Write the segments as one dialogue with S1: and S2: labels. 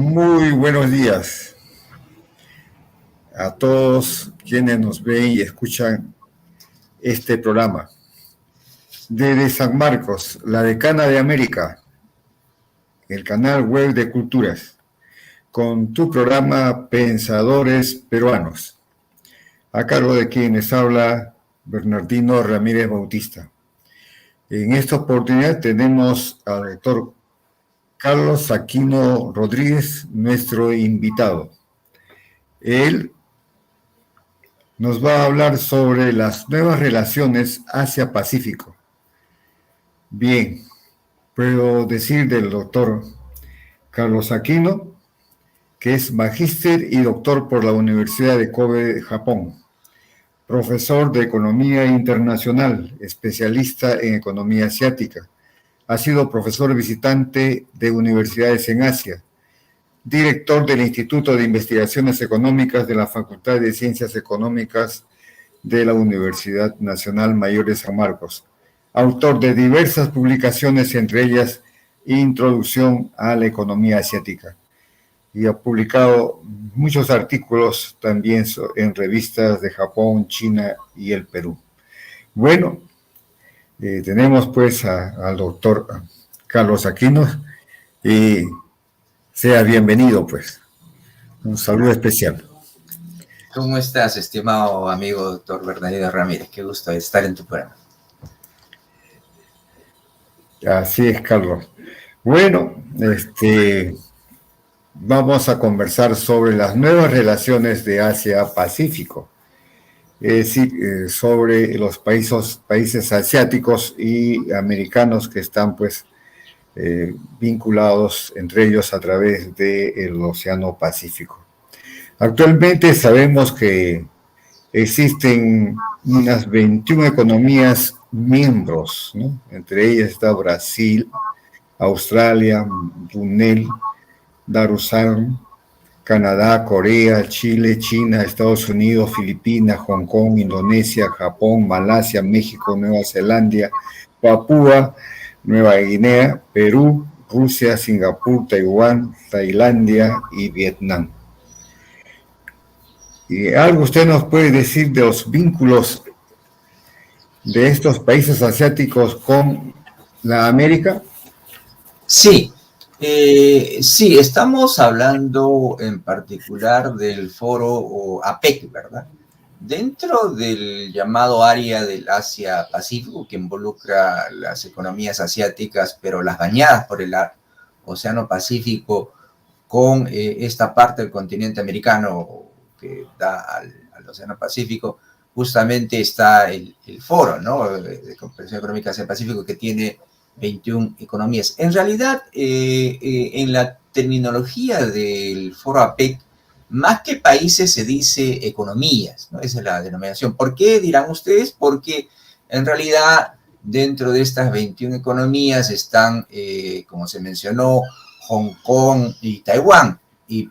S1: Muy buenos días a todos quienes nos ven y escuchan este programa. Desde San Marcos, la Decana de América, el canal web de Culturas, con tu programa Pensadores Peruanos, a cargo de quienes habla Bernardino Ramírez Bautista. En esta oportunidad tenemos al doctor Carlos Aquino Rodríguez, nuestro invitado. Él nos va a hablar sobre las nuevas relaciones Asia-Pacífico. Bien, puedo decir del doctor Carlos Aquino, que es magíster y doctor por la Universidad de Kobe, Japón, profesor de Economía Internacional, especialista en Economía Asiática. Ha sido profesor visitante de universidades en Asia, director del Instituto de Investigaciones Económicas de la Facultad de Ciencias Económicas de la Universidad Nacional Mayor de San Marcos, autor de diversas publicaciones, entre ellas Introducción a la Economía Asiática, y ha publicado muchos artículos también en revistas de Japón, China y el Perú. Bueno, tenemos pues al doctor Carlos Aquino y sea bienvenido pues. Un saludo especial.
S2: ¿Cómo estás, estimado amigo doctor Bernardino Ramírez? Qué gusto estar en tu programa.
S1: Así es, Carlos. Bueno, vamos a conversar sobre las nuevas relaciones de Asia-Pacífico, es decir, sobre los países asiáticos y americanos que están pues vinculados entre ellos a través del Océano Pacífico. Actualmente sabemos que existen unas 21 economías miembros, ¿no? Entre ellas está Brasil, Australia, Brunei, Darussalam, Canadá, Corea, Chile, China, Estados Unidos, Filipinas, Hong Kong, Indonesia, Japón, Malasia, México, Nueva Zelanda, Papúa Nueva Guinea, Perú, Rusia, Singapur, Taiwán, Tailandia y Vietnam. ¿Y algo usted nos puede decir de los vínculos de estos países asiáticos con la América?
S2: Sí, estamos hablando en particular del foro APEC, ¿verdad? Dentro del llamado área del Asia-Pacífico, que involucra las economías asiáticas, pero las bañadas por el Océano Pacífico, con esta parte del continente americano que da al Océano Pacífico, justamente está el foro, ¿no?, de Cooperación Económica Asia-Pacífico, que tiene 21 economías. En realidad, en la terminología del foro APEC, más que países se dice economías, ¿no? Esa es la denominación. ¿Por qué, dirán ustedes? Porque en realidad dentro de estas 21 economías están, como se mencionó, Hong Kong y Taiwán,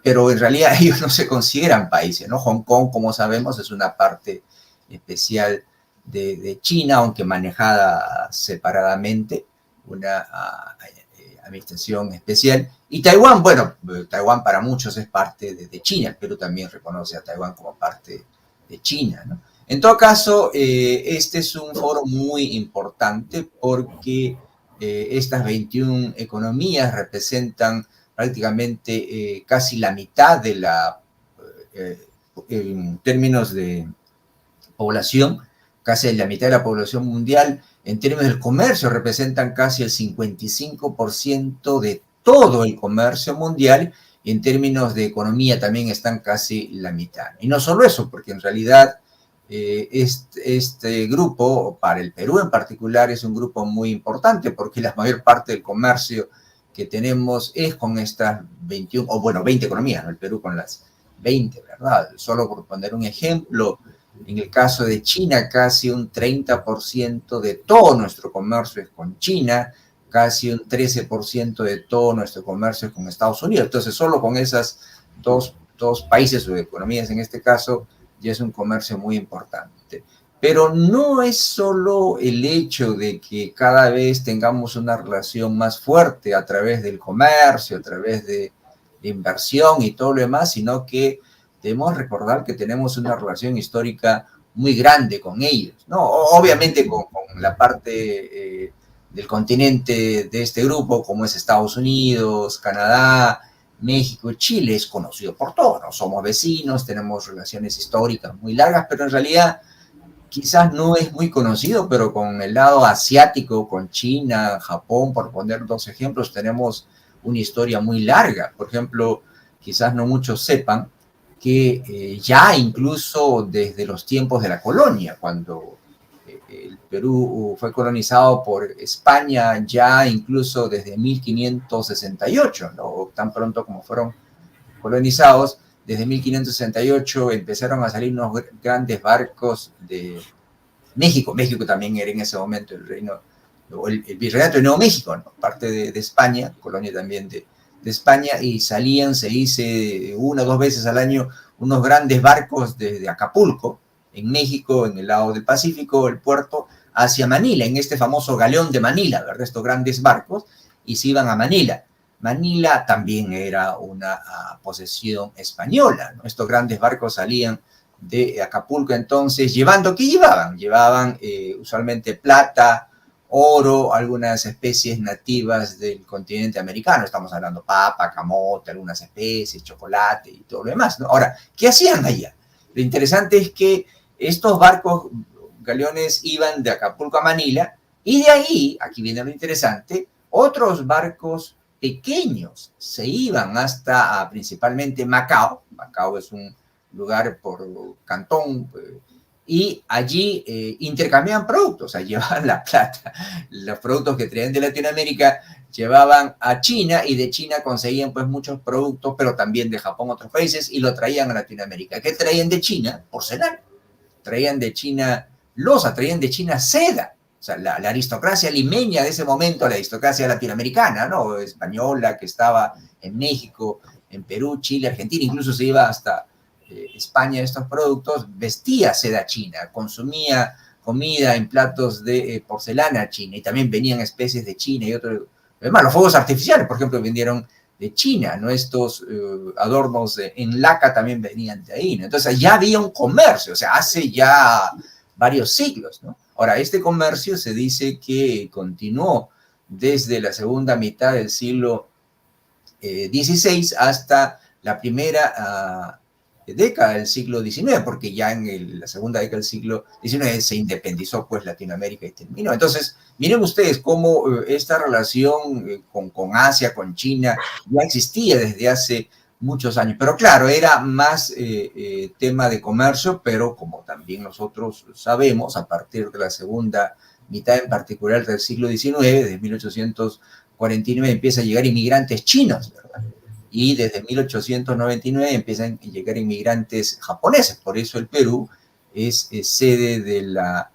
S2: pero en realidad ellos no se consideran países, ¿no? Hong Kong, como sabemos, es una parte especial de China, aunque manejada separadamente, una administración especial. Y Taiwán, bueno, Taiwán para muchos es parte de China. El Perú también reconoce a Taiwán como parte de China, ¿no? En todo caso, este es un foro muy importante porque estas 21 economías representan prácticamente casi la mitad de en términos de población, casi la mitad de la población mundial. En términos del comercio, representan casi el 55% de todo el comercio mundial, y en términos de economía también están casi la mitad. Y no solo eso, porque en realidad este grupo, para el Perú en particular, es un grupo muy importante, porque la mayor parte del comercio que tenemos es con estas 21, o bueno, 20 economías, ¿no? El Perú con las 20, ¿verdad? Solo por poner un ejemplo, en el caso de China, casi un 30% de todo nuestro comercio es con China, casi un 13% de todo nuestro comercio es con Estados Unidos. Entonces, solo con esas dos países o economías, en este caso, ya es un comercio muy importante. Pero no es solo el hecho de que cada vez tengamos una relación más fuerte a través del comercio, a través de de inversión y todo lo demás, sino que debemos recordar que tenemos una relación histórica muy grande con ellos, ¿no? Obviamente con la parte del continente de este grupo, como es Estados Unidos, Canadá, México y Chile, es conocido por todos, ¿no? Somos vecinos, tenemos relaciones históricas muy largas, pero en realidad quizás no es muy conocido, pero con el lado asiático, con China, Japón, por poner dos ejemplos, tenemos una historia muy larga. Por ejemplo, quizás no muchos sepan que ya incluso desde los tiempos de la colonia, cuando el Perú fue colonizado por España, ya incluso desde 1568, ¿no? Tan pronto como fueron colonizados, desde 1568 empezaron a salir unos grandes barcos de México. México también era en ese momento el reino, el virreinato de Nuevo México, ¿no? Parte de España, colonia también de España, y salían, se dice, 1 o 2 veces al año unos grandes barcos desde Acapulco, en México, en el lado del Pacífico, el puerto, hacia Manila, en este famoso galeón de Manila, ¿verdad? Estos grandes barcos, y se iban a Manila. Manila también era una posesión española, ¿no? Estos grandes barcos salían de Acapulco entonces, llevando, ¿qué llevaban? Llevaban usualmente plata, oro, algunas especies nativas del continente americano, estamos hablando papa, camote, algunas especies, chocolate y todo lo demás, ¿no? Ahora, ¿qué hacían allá? Lo interesante es que estos barcos galeones iban de Acapulco a Manila y de ahí, aquí viene lo interesante, otros barcos pequeños se iban hasta principalmente Macao. Macao es un lugar por Cantón, y allí intercambiaban productos, o sea, llevaban la plata, los productos que traían de Latinoamérica llevaban a China y de China conseguían pues muchos productos, pero también de Japón, otros países, y lo traían a Latinoamérica. ¿Qué traían de China? Porcelana. Traían de China loza, traían de China seda. O sea, la aristocracia limeña de ese momento, la aristocracia latinoamericana, ¿no? Española, que estaba en México, en Perú, Chile, Argentina, incluso se iba hasta España estos productos, vestía seda china, consumía comida en platos de porcelana china, y también venían especies de China y otros. Además, los fuegos artificiales, por ejemplo, vinieron de China, ¿no? Estos adornos en laca también venían de ahí, ¿no? Entonces ya había un comercio, o sea, hace ya varios siglos, ¿no? Ahora, este comercio se dice que continuó desde la segunda mitad del siglo XVI hasta la primera década del siglo XIX, porque ya en la segunda década del siglo XIX se independizó pues Latinoamérica y terminó. Entonces, miren ustedes cómo esta relación con Asia, con China, ya existía desde hace muchos años. Pero claro, era más tema de comercio, pero como también nosotros sabemos, a partir de la segunda mitad en particular del siglo XIX, de 1849, empieza a llegar inmigrantes chinos, ¿verdad? Y desde 1899 empiezan a llegar inmigrantes japoneses. Por eso el Perú es sede de la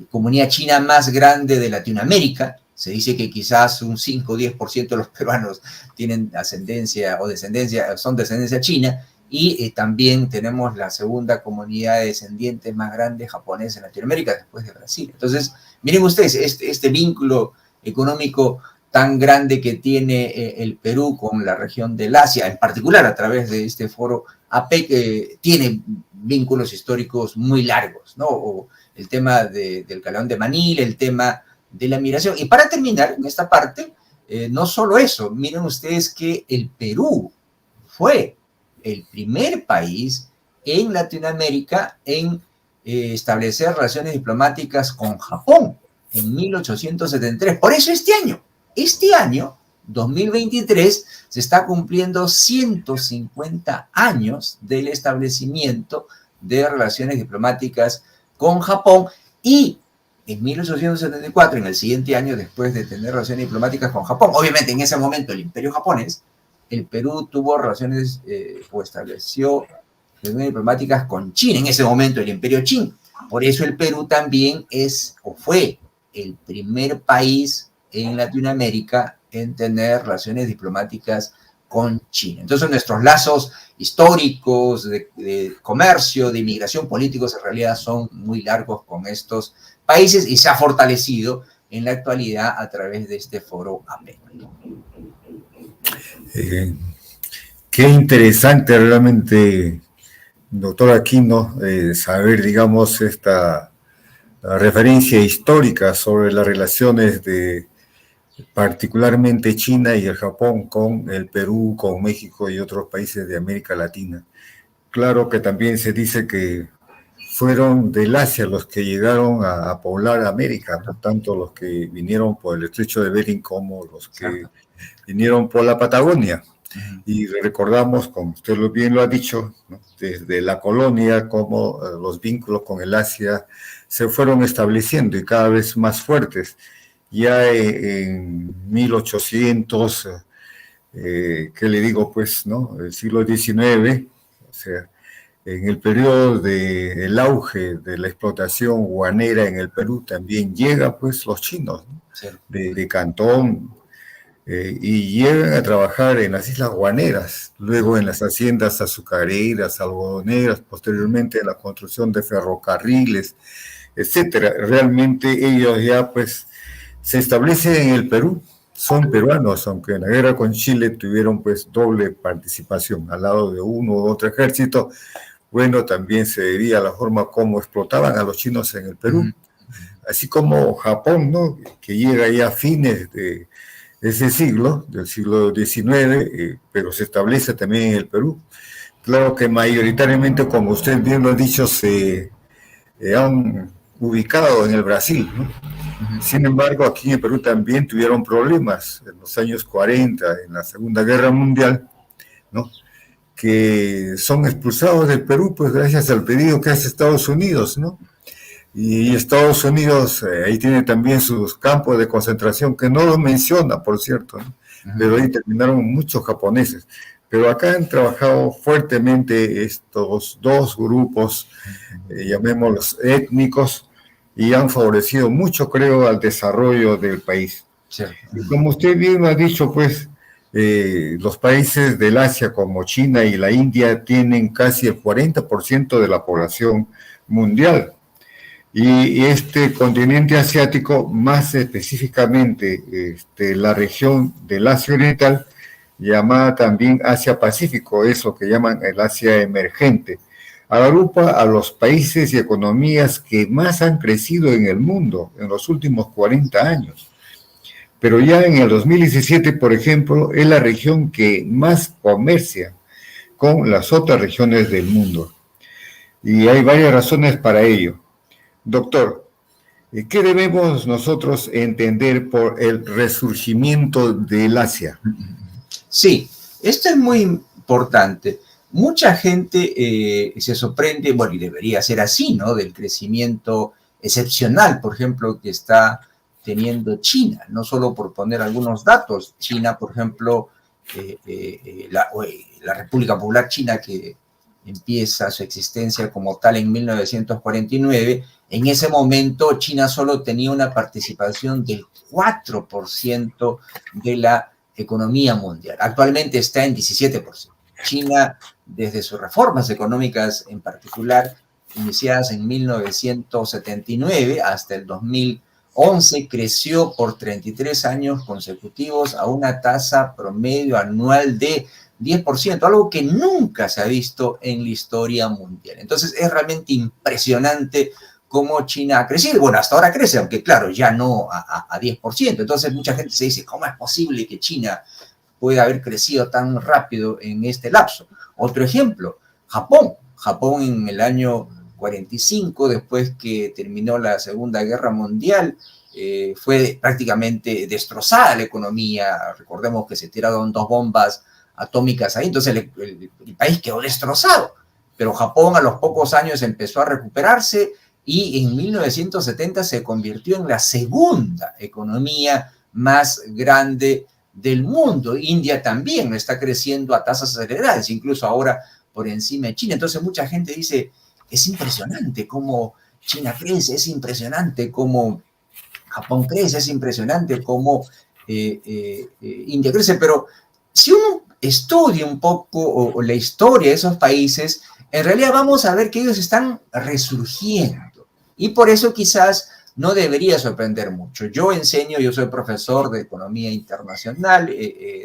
S2: comunidad china más grande de Latinoamérica. Se dice que quizás un 5 o 10% de los peruanos tienen ascendencia o descendencia, son descendencia china, y también tenemos la segunda comunidad de descendientes más grande japonesa en Latinoamérica, después de Brasil. Entonces, miren ustedes, este vínculo económico tan grande que tiene el Perú con la región del Asia, en particular a través de este foro APEC, tiene vínculos históricos muy largos, ¿no? O el tema del Galeón de Manila, el tema de la migración. Y para terminar en esta parte, no solo eso, miren ustedes que el Perú fue el primer país en Latinoamérica en establecer relaciones diplomáticas con Japón en 1873. Por eso este año, 2023, se está cumpliendo 150 años del establecimiento de relaciones diplomáticas con Japón, y en 1874, en el siguiente año, después de tener relaciones diplomáticas con Japón, obviamente en ese momento el imperio japonés, el Perú tuvo relaciones o estableció relaciones diplomáticas con China, en ese momento el imperio Qing. Por eso el Perú también es o fue el primer país en Latinoamérica en tener relaciones diplomáticas con China. Entonces nuestros lazos históricos de comercio, de inmigración políticos en realidad son muy largos con estos países, y se ha fortalecido en la actualidad a través de este foro APEC.
S1: Qué interesante realmente, doctor Aquino, saber, digamos, esta referencia histórica sobre las relaciones de particularmente China y el Japón con el Perú, con México y otros países de América Latina. Claro que también se dice que fueron del Asia los que llegaron a poblar América, ¿no? Tanto los que vinieron por el estrecho de Bering como los que vinieron por la Patagonia. Y recordamos, como usted bien lo ha dicho, ¿no? Desde la colonia, cómo los vínculos con el Asia se fueron estableciendo y cada vez más fuertes. Ya en 1800, ¿qué le digo? Pues, ¿no? El siglo XIX, o sea, en el periodo del auge de la explotación guanera en el Perú también llega, pues, los chinos, ¿no?
S2: Sí.
S1: De Cantón, y llegan a trabajar en las islas guaneras, luego en las haciendas azucareras, algodoneras, posteriormente en la construcción de ferrocarriles, etcétera. Realmente ellos ya, pues, se establecen en el Perú, son peruanos, aunque en la guerra con Chile tuvieron, pues, doble participación, al lado de uno u otro ejército. Bueno, también se debía a la forma como explotaban a los chinos en el Perú, así como Japón, ¿no? Que llega ya a fines de ese siglo, del siglo XIX, pero se establece también en el Perú. Claro que mayoritariamente, como usted bien lo ha dicho, se han ubicado en el Brasil, ¿no? Sin embargo, aquí en el Perú también tuvieron problemas en los años 40, en la Segunda Guerra Mundial, ¿no? Que son expulsados del Perú, pues gracias al pedido que hace Estados Unidos, ¿no? Y Estados Unidos ahí tiene también sus campos de concentración, que no lo menciona, por cierto, ¿no? Pero ahí terminaron muchos japoneses. Pero acá han trabajado fuertemente estos dos grupos, llamémoslos étnicos, y han favorecido mucho, creo, al desarrollo del país. Sí. Y como usted bien lo ha dicho, pues, los países del Asia como China y la India tienen casi el 40% de la población mundial. Y este continente asiático, más específicamente la región del Asia Oriental, llamada también Asia-Pacífico, es lo que llaman el Asia emergente, agrupa a los países y economías que más han crecido en el mundo en los últimos 40 años. Pero ya en el 2017, por ejemplo, es la región que más comercia con las otras regiones del mundo. Y hay varias razones para ello. Doctor, ¿qué debemos nosotros entender por el resurgimiento del Asia?
S2: Sí, esto es muy importante. Mucha gente se sorprende, bueno, y debería ser así, ¿no? Del crecimiento excepcional, por ejemplo, que está teniendo China, no solo por poner algunos datos. China, por ejemplo, la República Popular China, que empieza su existencia como tal en 1949, en ese momento China solo tenía una participación del 4% de la economía mundial. Actualmente está en 17%. China, desde sus reformas económicas en particular, iniciadas en 1979 hasta el 2011, creció por 33 años consecutivos a una tasa promedio anual de 10%, algo que nunca se ha visto en la historia mundial. Entonces es realmente impresionante cómo China ha crecido. Bueno, hasta ahora crece, aunque claro, ya no a 10%. Entonces mucha gente se dice, ¿cómo es posible que China pueda haber crecido tan rápido en este lapso? Otro ejemplo, Japón. Japón en el año 45, después que terminó la Segunda Guerra Mundial, fue prácticamente destrozada la economía. Recordemos que se tiraron 2 bombas atómicas ahí, entonces el país quedó destrozado. Pero Japón a los pocos años empezó a recuperarse y en 1970 se convirtió en la segunda economía más grande del mundo. India también está creciendo a tasas aceleradas, incluso ahora por encima de China. Entonces mucha gente dice, es impresionante cómo China crece, es impresionante cómo Japón crece, es impresionante cómo India crece, pero si uno estudia un poco la historia de esos países, en realidad vamos a ver que ellos están resurgiendo. Y por eso quizás no debería sorprender mucho. Yo soy profesor de Economía Internacional,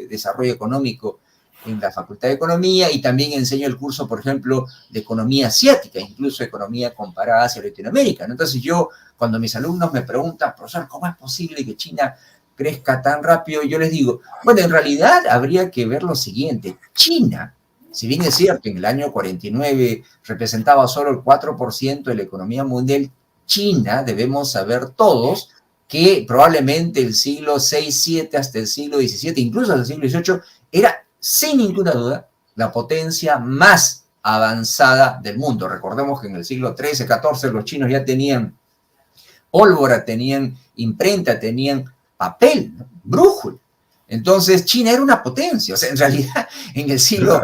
S2: Desarrollo Económico en la Facultad de Economía y también enseño el curso, por ejemplo, de economía asiática, incluso economía comparada hacia Latinoamérica, ¿no? Entonces yo, cuando mis alumnos me preguntan, profesor, ¿cómo es posible que China crezca tan rápido? Yo les digo, bueno, en realidad habría que ver lo siguiente. China, si bien es cierto, en el año 49 representaba solo el 4% de la economía mundial, China, debemos saber todos, que probablemente el siglo VI, VII, hasta el siglo XVII, incluso hasta el siglo XVIII, era sin ninguna duda la potencia más avanzada del mundo. Recordemos que en el siglo XIII, XIV, los chinos ya tenían pólvora, tenían imprenta, tenían papel, ¿no? Brújula. Entonces, China era una potencia. O sea, en realidad, en el siglo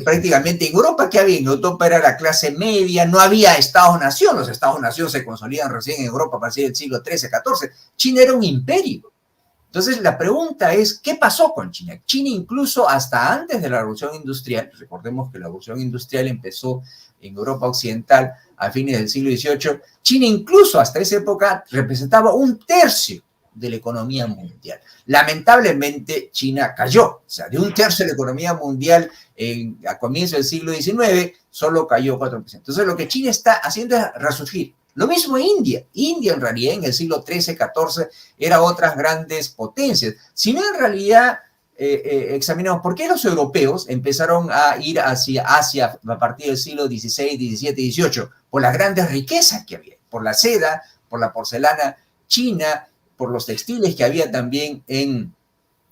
S2: prácticamente en Europa, ¿qué había? En Europa era la clase media, no había Estados-nación. Los Estados-nación se consolidan recién en Europa a partir del siglo XIII, XIV. China era un imperio. Entonces, la pregunta es, ¿qué pasó con China? China incluso hasta antes de la Revolución Industrial, recordemos que la Revolución Industrial empezó en Europa Occidental a fines del siglo XVIII, China incluso hasta esa época representaba 1/3 de la economía mundial. Lamentablemente, China cayó. O sea, de 1/3 de la economía mundial a comienzos del siglo XIX, solo cayó 4%. Entonces, lo que China está haciendo es resurgir. Lo mismo India. India, en realidad, en el siglo XIII, XIV, era otras grandes potencias. Si no, en realidad, examinamos por qué los europeos empezaron a ir hacia Asia a partir del siglo XVI, XVII, XVIII, por las grandes riquezas que había, por la seda, por la porcelana china, por los textiles que había también en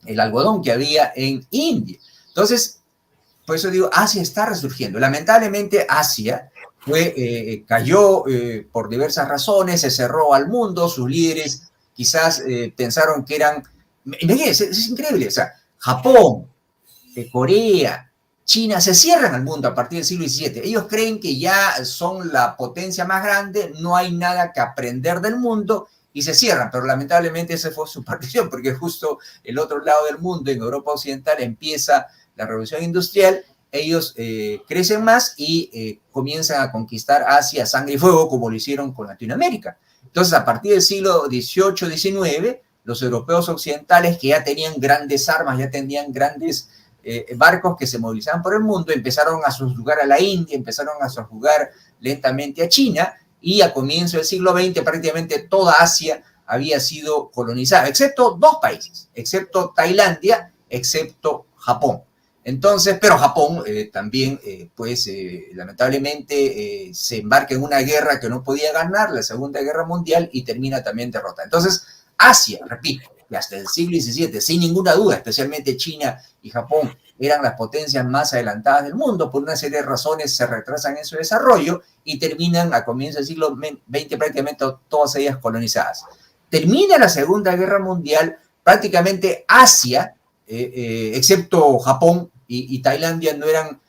S2: el algodón que había en India. Entonces, por eso digo, Asia está resurgiendo. Lamentablemente, Asia cayó por diversas razones, se cerró al mundo, sus líderes quizás pensaron que eran... Imagínense, es increíble, o sea, Japón, Corea, China se cierran al mundo a partir del siglo XVII. Ellos creen que ya son la potencia más grande, no hay nada que aprender del mundo y se cierran, pero lamentablemente esa fue su partición, porque justo el otro lado del mundo, en Europa Occidental, empieza la revolución industrial, ellos crecen más y comienzan a conquistar Asia a sangre y fuego, como lo hicieron con Latinoamérica. Entonces, a partir del siglo XVIII, XIX, los europeos occidentales, que ya tenían grandes armas, ya tenían grandes barcos que se movilizaban por el mundo, empezaron a subjugar a la India, empezaron a subjugar lentamente a China, y a comienzos del siglo XX prácticamente toda Asia había sido colonizada, excepto 2 países, excepto Tailandia, excepto Japón. Entonces, pero Japón también, lamentablemente, se embarca en una guerra que no podía ganar, la Segunda Guerra Mundial, y termina también derrotada. Entonces, Asia, repito, que hasta el siglo XVII, sin ninguna duda, especialmente China y Japón, eran las potencias más adelantadas del mundo. Por una serie de razones se retrasan en su desarrollo y terminan a comienzos del siglo XX prácticamente todas ellas colonizadas. Termina la Segunda Guerra Mundial, prácticamente Asia, excepto Japón y Tailandia, no eran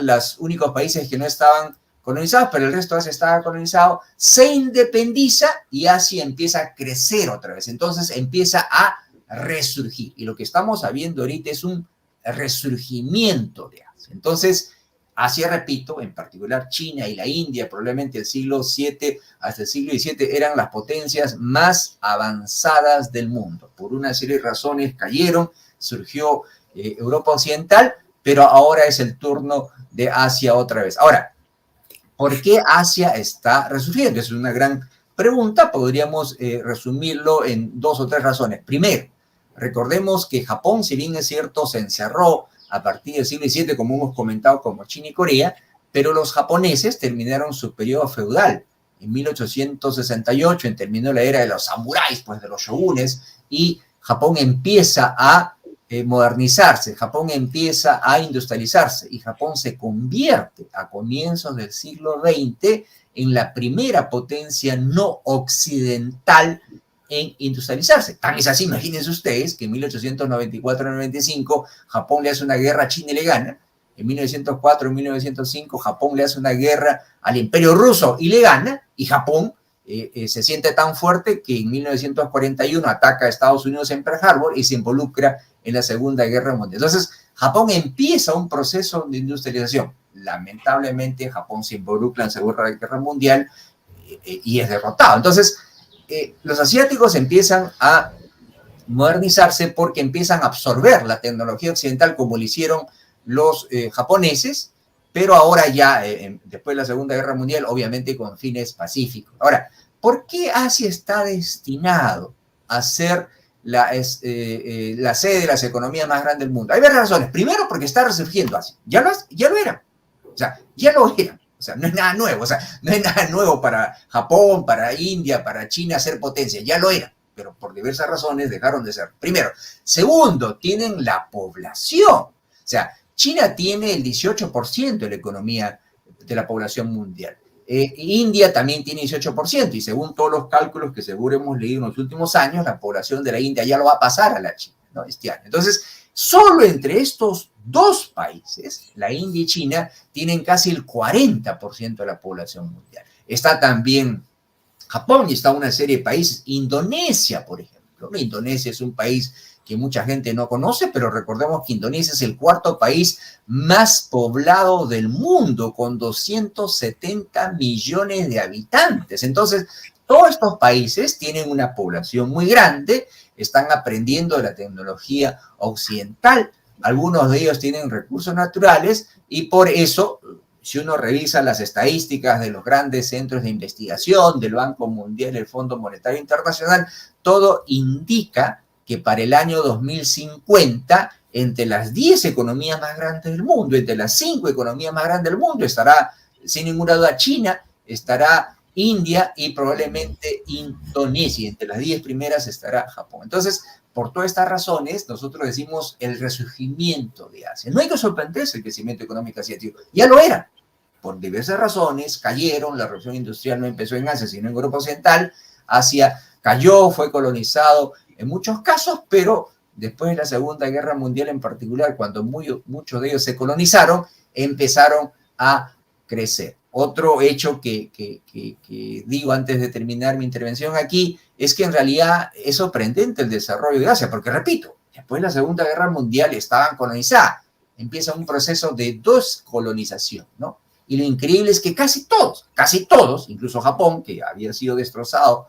S2: los únicos países que no estaban colonizados, pero el resto de Asia estaba colonizado, se independiza y Asia empieza a crecer otra vez. Entonces empieza a resurgir. Y lo que estamos viendo ahorita es un resurgimiento de Asia. Entonces, Asia, repito, en particular China y la India, probablemente el siglo VII hasta el siglo XVII, eran las potencias más avanzadas del mundo. Por una serie de razones cayeron, surgió Europa Occidental, pero ahora es el turno de Asia otra vez. Ahora, ¿por qué Asia está resurgiendo? Es una gran pregunta, podríamos resumirlo en 2 o 3 razones. Primero, recordemos que Japón, si bien es cierto, se encerró a partir del siglo XVII, como hemos comentado, como China y Corea, pero los japoneses terminaron su periodo feudal. En 1868 terminó la era de los samuráis, pues de los shogunes, y Japón empieza a modernizarse, Japón empieza a industrializarse y Japón se convierte a comienzos del siglo XX en la primera potencia no occidental en industrializarse. Tan es así, imagínense ustedes, que en 1894-95 Japón le hace una guerra a China y le gana. En 1904 y 1905 Japón le hace una guerra al Imperio Ruso y le gana, y Japón se siente tan fuerte que en 1941 ataca a Estados Unidos en Pearl Harbor y se involucra en la Segunda Guerra Mundial. Entonces, Japón empieza un proceso de industrialización. Lamentablemente, Japón se involucra en la Segunda Guerra Mundial y es derrotado. Entonces, los asiáticos empiezan a modernizarse porque empiezan a absorber la tecnología occidental como lo hicieron los japoneses, pero ahora ya, después de la Segunda Guerra Mundial, obviamente con fines pacíficos. Ahora, ¿por qué Asia está destinado a ser la sede de las economías más grandes del mundo? Hay varias razones. Primero, porque está resurgiendo Asia. Ya lo era. O sea, ya lo era. O sea, no es nada nuevo. O sea, no es nada nuevo para Japón, para India, para China ser potencia. Ya lo era. Pero por diversas razones dejaron de ser. Primero. Segundo, tienen la población. O sea, China tiene el 18% de la economía de la población mundial. India también tiene 18%, y según todos los cálculos que seguro hemos leído en los últimos años, la población de la India ya lo va a pasar a la China, ¿no? Este año. Entonces, solo entre estos dos países, la India y China, tienen casi el 40% de la población mundial. Está también Japón y está una serie de países. Indonesia, por ejemplo. Indonesia es un país que mucha gente no conoce, pero recordemos que Indonesia es el cuarto país más poblado del mundo, con 270 millones de habitantes. Entonces, todos estos países tienen una población muy grande, están aprendiendo de la tecnología occidental, algunos de ellos tienen recursos naturales y por eso, si uno revisa las estadísticas de los grandes centros de investigación, del Banco Mundial, el Fondo Monetario Internacional, todo indica que para el año 2050, entre las 10 economías más grandes del mundo, entre las 5 economías más grandes del mundo, estará sin ninguna duda China, estará India y probablemente Indonesia. Entre las 10 primeras estará Japón. Entonces, por todas estas razones, nosotros decimos el resurgimiento de Asia. No hay que sorprenderse el crecimiento económico asiático, ya lo era. Por diversas razones, cayeron, la revolución industrial no empezó en Asia, sino en Europa Occidental. Asia cayó, fue colonizado en muchos casos, pero después de la Segunda Guerra Mundial en particular, cuando muchos de ellos se colonizaron, empezaron a crecer. Otro hecho que digo antes de terminar mi intervención aquí es que en realidad es sorprendente el desarrollo de Asia, porque repito, después de la Segunda Guerra Mundial estaban colonizadas, empieza un proceso de descolonización, ¿no? Y lo increíble es que casi todos, incluso Japón, que había sido destrozado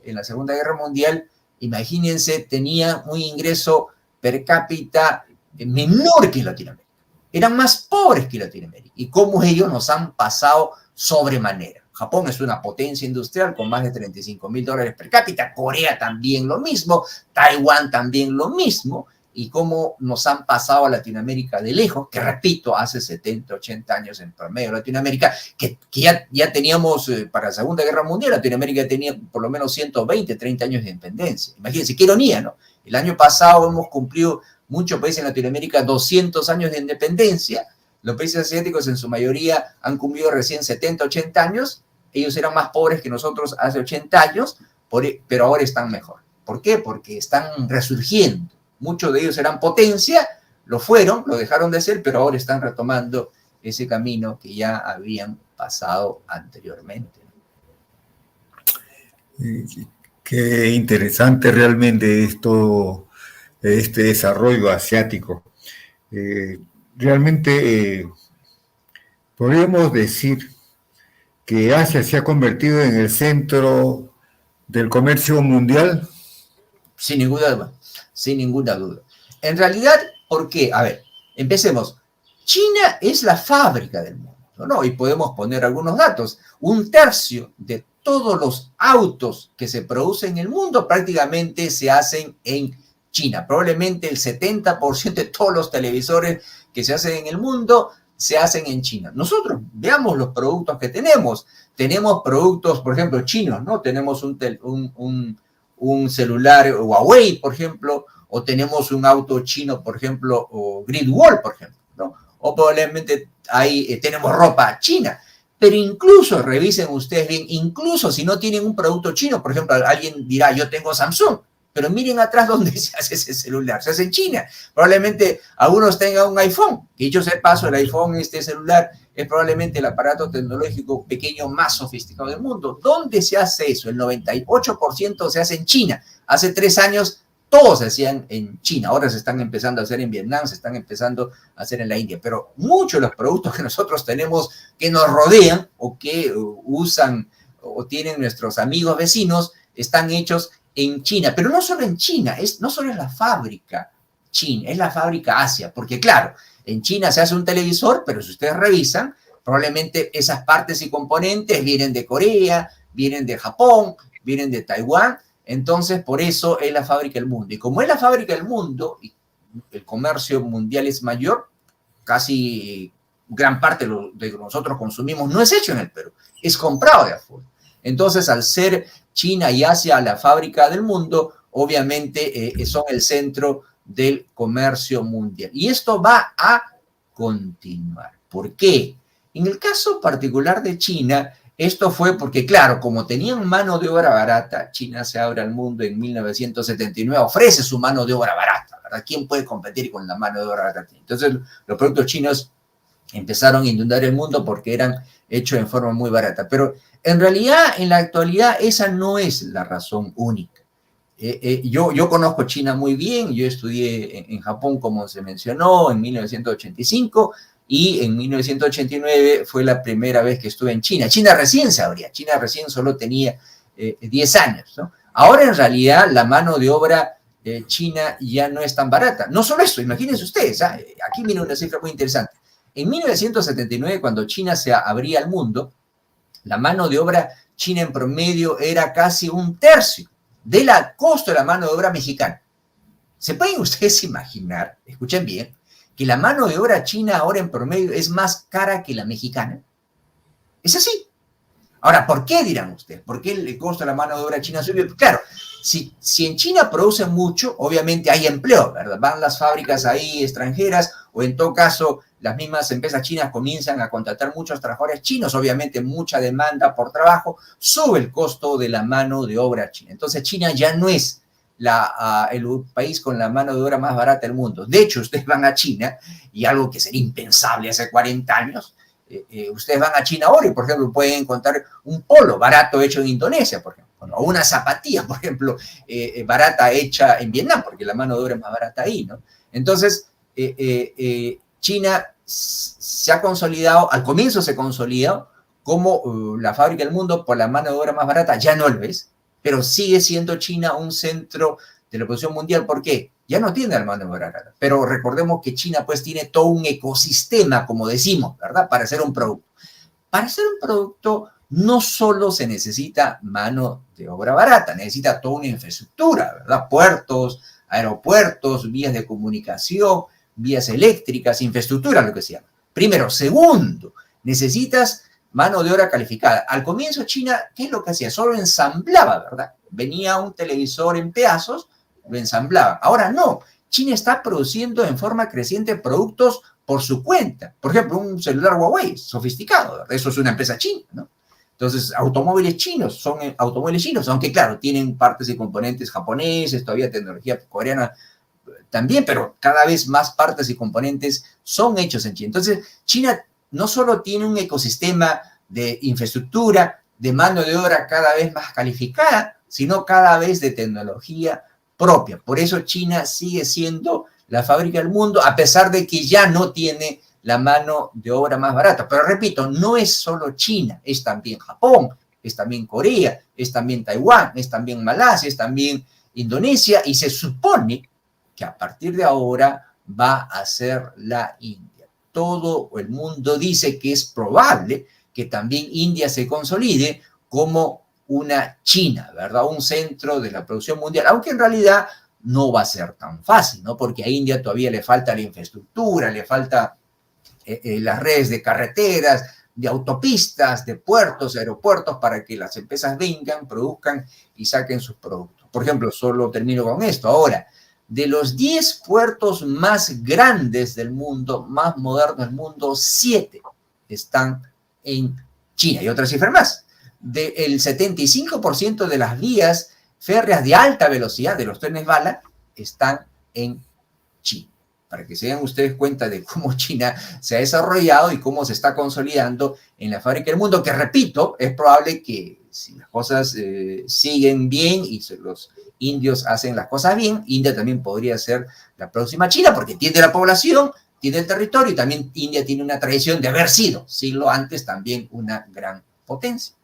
S2: en la Segunda Guerra Mundial, imagínense, tenía un ingreso per cápita menor que Latinoamérica. Eran más pobres que Latinoamérica. Y cómo ellos nos han pasado sobremanera. Japón es una potencia industrial con más de $35,000 per cápita. Corea también lo mismo. Taiwán también lo mismo. Y cómo nos han pasado a Latinoamérica de lejos, que repito, hace 70, 80 años en promedio Latinoamérica, que ya teníamos, para la Segunda Guerra Mundial, Latinoamérica tenía por lo menos 120, 30 años de independencia. Imagínense, qué ironía, ¿no? El año pasado hemos cumplido, muchos países en Latinoamérica, 200 años de independencia. Los países asiáticos en su mayoría han cumplido recién 70, 80 años. Ellos eran más pobres que nosotros hace 80 años, pero ahora están mejor. ¿Por qué? Porque están resurgiendo. Muchos de ellos eran potencia, lo fueron, lo dejaron de ser, pero ahora están retomando ese camino que ya habían pasado anteriormente.
S1: Qué interesante realmente esto, este desarrollo asiático. Realmente podríamos decir que Asia se ha convertido en el centro del comercio mundial.
S2: Sin ninguna duda. Sin ninguna duda. En realidad, ¿por qué? A ver, empecemos. China es la fábrica del mundo, ¿no? Y podemos poner algunos datos. 1/3 de todos los autos que se producen en el mundo prácticamente se hacen en China. Probablemente el 70% de todos los televisores que se hacen en el mundo se hacen en China. Nosotros veamos los productos que tenemos. Tenemos productos, por ejemplo, chinos, ¿no? Tenemos un celular Huawei, por ejemplo, o tenemos un auto chino, por ejemplo, o Great Wall, por ejemplo, ¿no? O probablemente ahí tenemos ropa china. Pero incluso, revisen ustedes bien, incluso si no tienen un producto chino, por ejemplo, alguien dirá, yo tengo Samsung, pero miren atrás dónde se hace ese celular, se hace en China. Probablemente algunos tengan un iPhone, que dicho sea de paso, el iPhone, este celular, es probablemente el aparato tecnológico pequeño más sofisticado del mundo. ¿Dónde se hace eso? El 98% se hace en China. Hace 3 años todos se hacían en China, ahora se están empezando a hacer en Vietnam, se están empezando a hacer en la India, pero muchos de los productos que nosotros tenemos que nos rodean o que usan o tienen nuestros amigos vecinos están hechos en China, pero no solo en China, no solo es la fábrica China, es la fábrica Asia, porque claro, en China se hace un televisor, pero si ustedes revisan, probablemente esas partes y componentes vienen de Corea, vienen de Japón, vienen de Taiwán, entonces por eso es la fábrica del mundo. Y como es la fábrica del mundo, y el comercio mundial es mayor, casi gran parte de lo que nosotros consumimos no es hecho en el Perú, es comprado de afuera. Entonces, al ser China y Asia la fábrica del mundo, obviamente son el centro del comercio mundial. Y esto va a continuar. ¿Por qué? En el caso particular de China, esto fue porque, claro, como tenían mano de obra barata, China se abre al mundo en 1979, ofrece su mano de obra barata, ¿verdad? ¿Quién puede competir con la mano de obra barata? Entonces, los productos chinos empezaron a inundar el mundo porque eran hechos en forma muy barata. Pero en realidad, en la actualidad, esa no es la razón única. Yo conozco China muy bien, yo estudié en Japón, como se mencionó, en 1985, y en 1989 fue la primera vez que estuve en China. China recién se abría, China recién solo tenía 10 años, ¿no? Ahora, en realidad, la mano de obra china ya no es tan barata. No solo eso, imagínense ustedes, aquí viene una cifra muy interesante. En 1979, cuando China se abría al mundo, la mano de obra china en promedio era casi un tercio del costo de la mano de obra mexicana. ¿Se pueden ustedes imaginar, escuchen bien, que la mano de obra china ahora en promedio es más cara que la mexicana? Es así. Ahora, ¿por qué dirán ustedes? ¿Por qué el costo de la mano de obra china subió? Claro, si en China producen mucho, obviamente hay empleo, ¿verdad? Van las fábricas ahí extranjeras o en todo caso las mismas empresas chinas comienzan a contratar muchos trabajadores chinos, obviamente mucha demanda por trabajo, sube el costo de la mano de obra china. Entonces China ya no es el país con la mano de obra más barata del mundo. De hecho, ustedes van a China y algo que sería impensable hace 40 años, ustedes van a China ahora y, por ejemplo, pueden encontrar un polo barato hecho en Indonesia, por ejemplo, o una zapatilla, por ejemplo, barata hecha en Vietnam, porque la mano de obra es más barata ahí, ¿no? Entonces, China se ha consolidado, al comienzo se consolidó como la fábrica del mundo por la mano de obra más barata, ya no lo ves, pero sigue siendo China un centro de la producción mundial. ¿Por qué? Ya no tiene la mano de obra barata, pero recordemos que China pues tiene todo un ecosistema, como decimos, ¿verdad? Para hacer un producto. Para hacer un producto no solo se necesita mano de obra barata, necesita toda una infraestructura, ¿verdad? Puertos, aeropuertos, vías de comunicación, vías eléctricas, infraestructura, lo que sea. Primero. Segundo, necesitas mano de obra calificada. Al comienzo China, ¿qué es lo que hacía? Solo ensamblaba, ¿verdad? Venía un televisor en pedazos, lo ensamblaba. Ahora no, China está produciendo en forma creciente productos por su cuenta. Por ejemplo, un celular Huawei, sofisticado, ¿verdad? Eso es una empresa china, ¿no? Entonces, automóviles chinos, son automóviles chinos, aunque claro, tienen partes y componentes japoneses, todavía tecnología coreana también, pero cada vez más partes y componentes son hechos en China. Entonces, China no solo tiene un ecosistema de infraestructura, de mano de obra cada vez más calificada, sino cada vez de tecnología propia. Por eso China sigue siendo la fábrica del mundo, a pesar de que ya no tiene la mano de obra más barata. Pero repito, no es solo China, es también Japón, es también Corea, es también Taiwán, es también Malasia, es también Indonesia, y se supone que a partir de ahora va a ser la India. Todo el mundo dice que es probable que también India se consolide como una China, ¿verdad? Un centro de la producción mundial, aunque en realidad no va a ser tan fácil, ¿no? Porque a India todavía le falta la infraestructura, le falta las redes de carreteras, de autopistas, de puertos, aeropuertos, para que las empresas vengan, produzcan y saquen sus productos. Por ejemplo, solo termino con esto. Ahora, de los 10 puertos más grandes del mundo, más modernos del mundo, 7 están en China. Y otra cifra más. El 75% de las vías férreas de alta velocidad, de los trenes bala, están en China. Para que se den ustedes cuenta de cómo China se ha desarrollado y cómo se está consolidando en la fábrica del mundo, que repito, es probable que si las cosas siguen bien y los indios hacen las cosas bien, India también podría ser la próxima China, porque tiene la población, tiene el territorio y también India tiene una tradición de haber sido, siglo antes, también una gran potencia.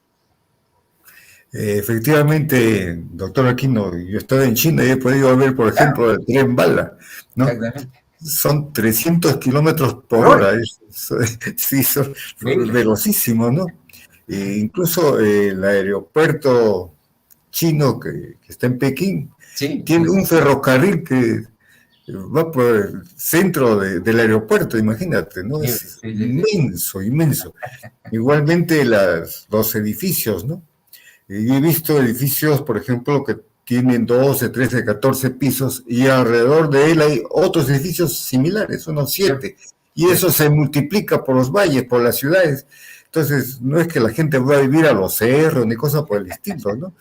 S1: Efectivamente, doctor Aquino, yo estaba en China y he podido ver, por
S2: Claro,
S1: ejemplo, el tren bala, ¿no?
S2: exactamente.
S1: Son 300 kilómetros por
S2: Por hora,
S1: hora, sí, son
S2: increíble.
S1: velocísimos, ¿no? E incluso el aeropuerto chino que está en Pekín
S2: Sí, sí,
S1: tiene
S2: sí.
S1: un ferrocarril que va por el centro del aeropuerto, imagínate, ¿no?
S2: Sí,
S1: Es
S2: sí, sí, sí.
S1: inmenso, inmenso. Igualmente los edificios, ¿no? Y he visto edificios, por ejemplo, que tienen 12, 13, 14 pisos y alrededor de él hay otros edificios similares, unos
S2: Cierto,
S1: 7. Y eso
S2: cierto.
S1: se multiplica por los valles, por las ciudades. Entonces, no es que la gente va a vivir a los cerros ni cosas por el estilo, ¿no?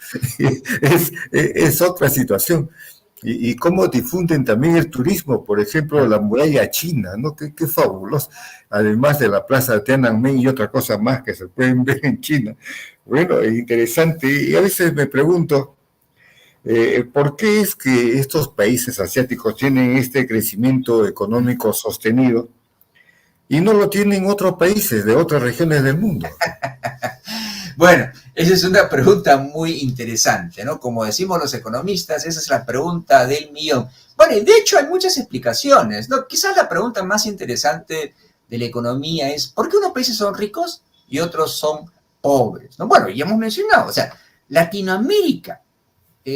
S1: Es otra situación. Y cómo difunden también el turismo, por ejemplo,
S2: Claro.
S1: la muralla china, ¿no? Qué fabuloso. Además de la plaza de Tiananmen y otra cosa más que se pueden ver en China. Bueno, es interesante. Y a veces me pregunto, ¿por qué es que estos países asiáticos tienen este crecimiento económico sostenido y no lo tienen otros países de otras regiones del mundo?
S2: Bueno, esa es una pregunta muy interesante, ¿no? Como decimos los economistas, esa es la pregunta del millón. Bueno, y de hecho hay muchas explicaciones, ¿no? Quizás la pregunta más interesante de la economía es, ¿por qué unos países son ricos y otros son pobres? ¿No? Bueno, ya hemos mencionado, o sea, Latinoamérica,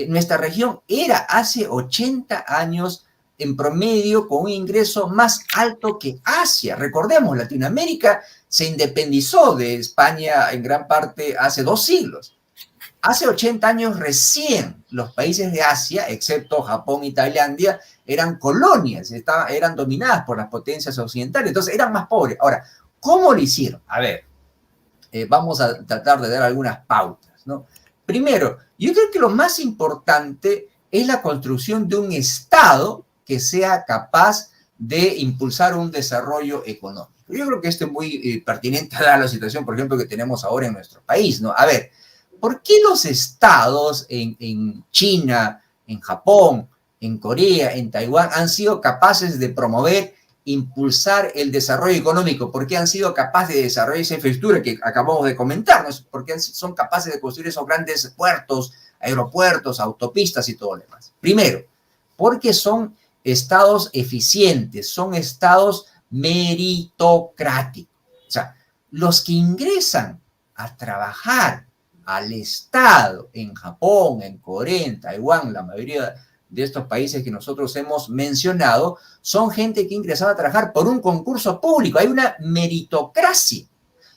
S2: nuestra región era hace 80 años en promedio con un ingreso más alto que Asia. Recordemos, Latinoamérica se independizó de España en gran parte hace 2 siglos. Hace 80 años recién los países de Asia, excepto Japón y Tailandia, eran colonias, eran dominadas por las potencias occidentales, entonces eran más pobres. Ahora, ¿cómo lo hicieron? A ver, vamos a tratar de dar algunas pautas, ¿no? Primero, yo creo que lo más importante es la construcción de un Estado que sea capaz de impulsar un desarrollo económico. Yo creo que esto es muy pertinente a la situación, por ejemplo, que tenemos ahora en nuestro país, ¿no? A ver, ¿por qué los estados en China, en Japón, en Corea, en Taiwán han sido capaces de promover, impulsar el desarrollo económico? ¿Por qué han sido capaces de desarrollar esa infraestructura que acabamos de comentar? ¿Por qué son capaces de construir esos grandes puertos, aeropuertos, autopistas y todo lo demás? Primero, porque son estados eficientes, son estados meritocráticos. O sea, los que ingresan a trabajar al Estado en Japón, en Corea, en Taiwán, la mayoría de estos países que nosotros hemos mencionado, son gente que ingresaba a trabajar por un concurso público. Hay una meritocracia.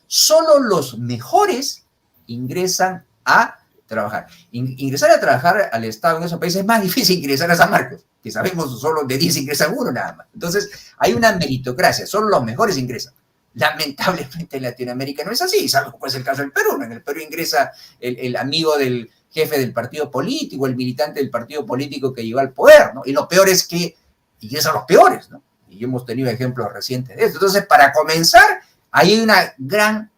S2: Solo los mejores ingresan a trabajar. Ingresar a trabajar al Estado en esos países es más difícil que ingresar a San Marcos, que sabemos solo de 10 ingresan uno nada más. Entonces, hay una meritocracia, solo los mejores ingresan. Lamentablemente en Latinoamérica no es así, salvo como es el caso del Perú. En el Perú ingresa el amigo del jefe del partido político, el militante del partido político que llegó al poder, ¿no? Y lo peor es que ingresan los peores, ¿no? Y hemos tenido ejemplos recientes de esto. Entonces, para comenzar, hay una gran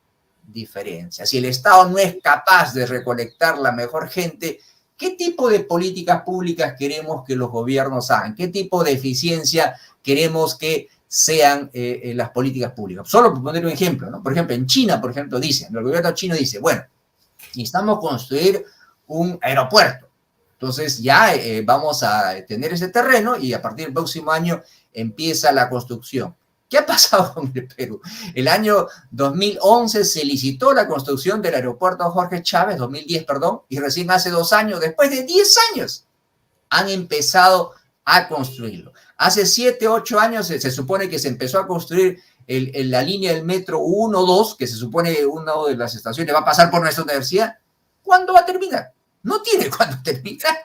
S2: diferencia. Si el Estado no es capaz de recolectar la mejor gente, ¿qué tipo de políticas públicas queremos que los gobiernos hagan? ¿Qué tipo de eficiencia queremos que sean las políticas públicas? Solo por poner un ejemplo, ¿no? Por ejemplo, en China, por ejemplo, dicen, el gobierno chino dice, bueno, necesitamos construir un aeropuerto. Entonces ya vamos a tener ese terreno y a partir del próximo año empieza la construcción. ¿Qué ha pasado con el Perú? El año 2011 se licitó la construcción del aeropuerto Jorge Chávez, 2010, perdón, y recién hace 2 años, después de 10 años, han empezado a construirlo. Hace 7, 8 años se supone que se empezó a construir la línea del metro 1, 2, que se supone una de las estaciones va a pasar por nuestra universidad. ¿Cuándo va a terminar? No tiene cuándo terminar.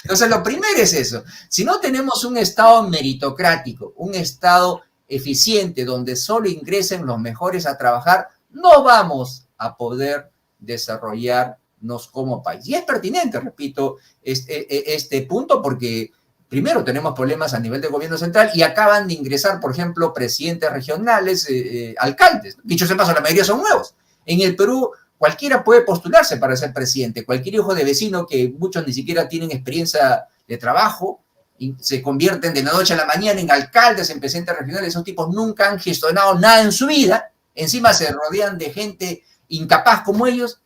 S2: Entonces, lo primero es eso. Si no tenemos un Estado meritocrático, un Estado eficiente donde solo ingresen los mejores a trabajar, no vamos a poder desarrollarnos como país. Y es pertinente, repito, este punto porque primero tenemos problemas a nivel del gobierno central y acaban de ingresar, por ejemplo, presidentes regionales, alcaldes. Dicho sea paso, la mayoría son nuevos. En el Perú, cualquiera puede postularse para ser presidente. Cualquier hijo de vecino que muchos ni siquiera tienen experiencia de trabajo y se convierten de la noche a la mañana en alcaldes, en presidentes regionales. Esos tipos nunca han gestionado nada en su vida. Encima se rodean de gente incapaz como ellos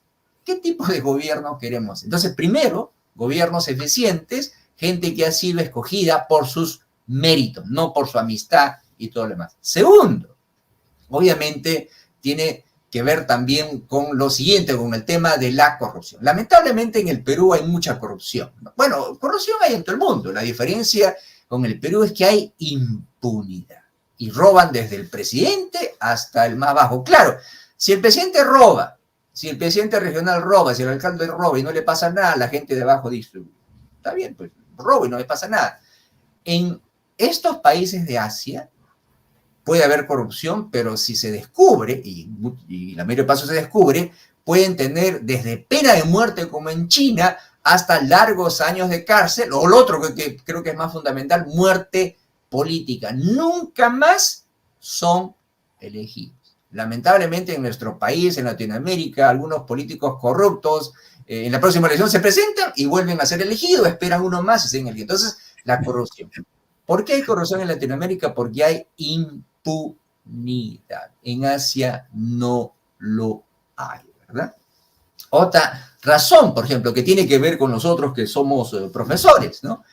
S2: ¿Qué tipo de gobierno queremos? Entonces, primero, gobiernos eficientes, gente que ha sido escogida por sus méritos, no por su amistad y todo lo demás. Segundo, obviamente tiene que ver también con lo siguiente, con el tema de la corrupción. Lamentablemente en el Perú hay mucha corrupción. Bueno, corrupción hay en todo el mundo. La diferencia con el Perú es que hay impunidad y roban desde el presidente hasta el más bajo. Claro, si el presidente roba, si el presidente regional roba, si el alcalde roba y no le pasa nada, la gente de abajo dice, está bien, pues roba y no le pasa nada. En estos países de Asia puede haber corrupción, pero si se descubre, y la mayoría de pasos se descubre, pueden tener desde pena de muerte como en China hasta largos años de cárcel, o lo otro que creo que es más fundamental, muerte política. Nunca más son elegidos. Lamentablemente en nuestro país, en Latinoamérica, algunos políticos corruptos en la próxima elección se presentan y vuelven a ser elegidos, esperan uno más y siguen elegidos. Entonces, la corrupción. ¿Por qué hay corrupción en Latinoamérica? Porque hay impunidad. En Asia no lo hay, ¿verdad? Otra razón, por ejemplo, que tiene que ver con nosotros que somos profesores, ¿no?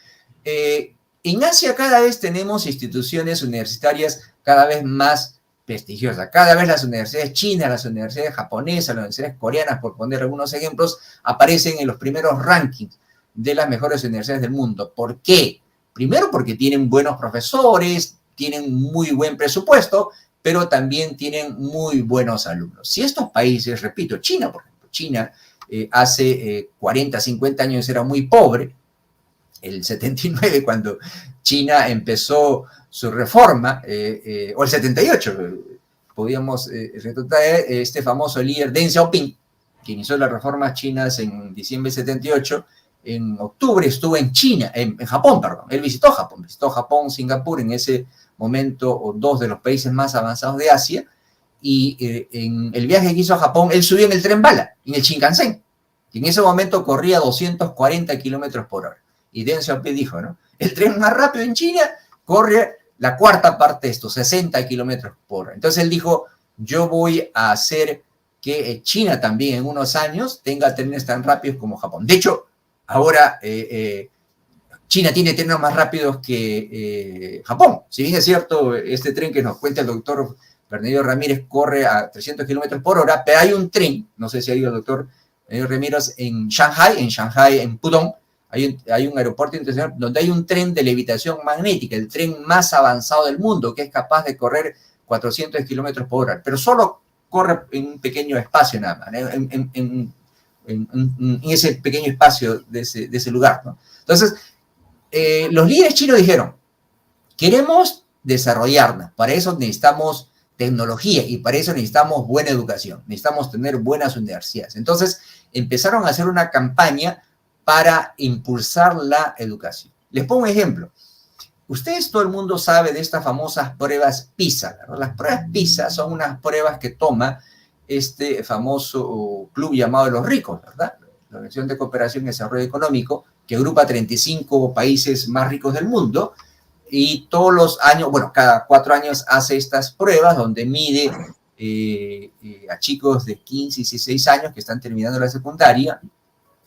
S2: En Asia cada vez tenemos instituciones universitarias cada vez más prestigiosas. Cada vez las universidades chinas, las universidades japonesas, las universidades coreanas, por poner algunos ejemplos, aparecen en los primeros rankings de las mejores universidades del mundo. ¿Por qué? Primero porque tienen buenos profesores, tienen muy buen presupuesto, pero también tienen muy buenos alumnos. Si estos países, repito, China, por ejemplo, China hace 40, 50 años era muy pobre, el 79 cuando China empezó su reforma, o el 78, podíamos retratar este famoso líder Deng Xiaoping, que inició las reformas chinas en diciembre del 78, en octubre estuvo en China, en Japón, perdón, él visitó Japón, Singapur, en ese momento, o dos de los países más avanzados de Asia, y en el viaje que hizo a Japón, él subió en el tren bala, en el Shinkansen, que en ese momento corría 240 kilómetros por hora. Y Deng Xiaoping dijo, ¿no? El tren más rápido en China corre la cuarta parte de esto, 60 kilómetros por hora. Entonces él dijo, yo voy a hacer que China también en unos años tenga trenes tan rápidos como Japón. De hecho, ahora China tiene trenes más rápidos que Japón. Si bien es cierto, este tren que nos cuenta el doctor Bernardo Ramírez corre a 300 kilómetros por hora, pero hay un tren, no sé si ha ido el doctor Bernardo Ramírez, en Shanghai, en Pudong, hay un aeropuerto internacional donde hay un tren de levitación magnética, el tren más avanzado del mundo, que es capaz de correr 400 kilómetros por hora, pero solo corre en un pequeño espacio nada más, en ese pequeño espacio de ese lugar, ¿no? Entonces, los líderes chinos dijeron, queremos desarrollarnos, para eso necesitamos tecnología y para eso necesitamos buena educación, necesitamos tener buenas universidades. Entonces, empezaron a hacer una campaña para impulsar la educación. Les pongo un ejemplo. Ustedes, todo el mundo sabe de estas famosas pruebas PISA, ¿verdad? Las pruebas PISA son unas pruebas que toma este famoso club llamado Los Ricos, ¿verdad? La Organización de Cooperación y Desarrollo Económico, que agrupa 35 países más ricos del mundo, y todos los años, bueno, cada 4 años hace estas pruebas donde mide a chicos de 15 y 16 años que están terminando la secundaria,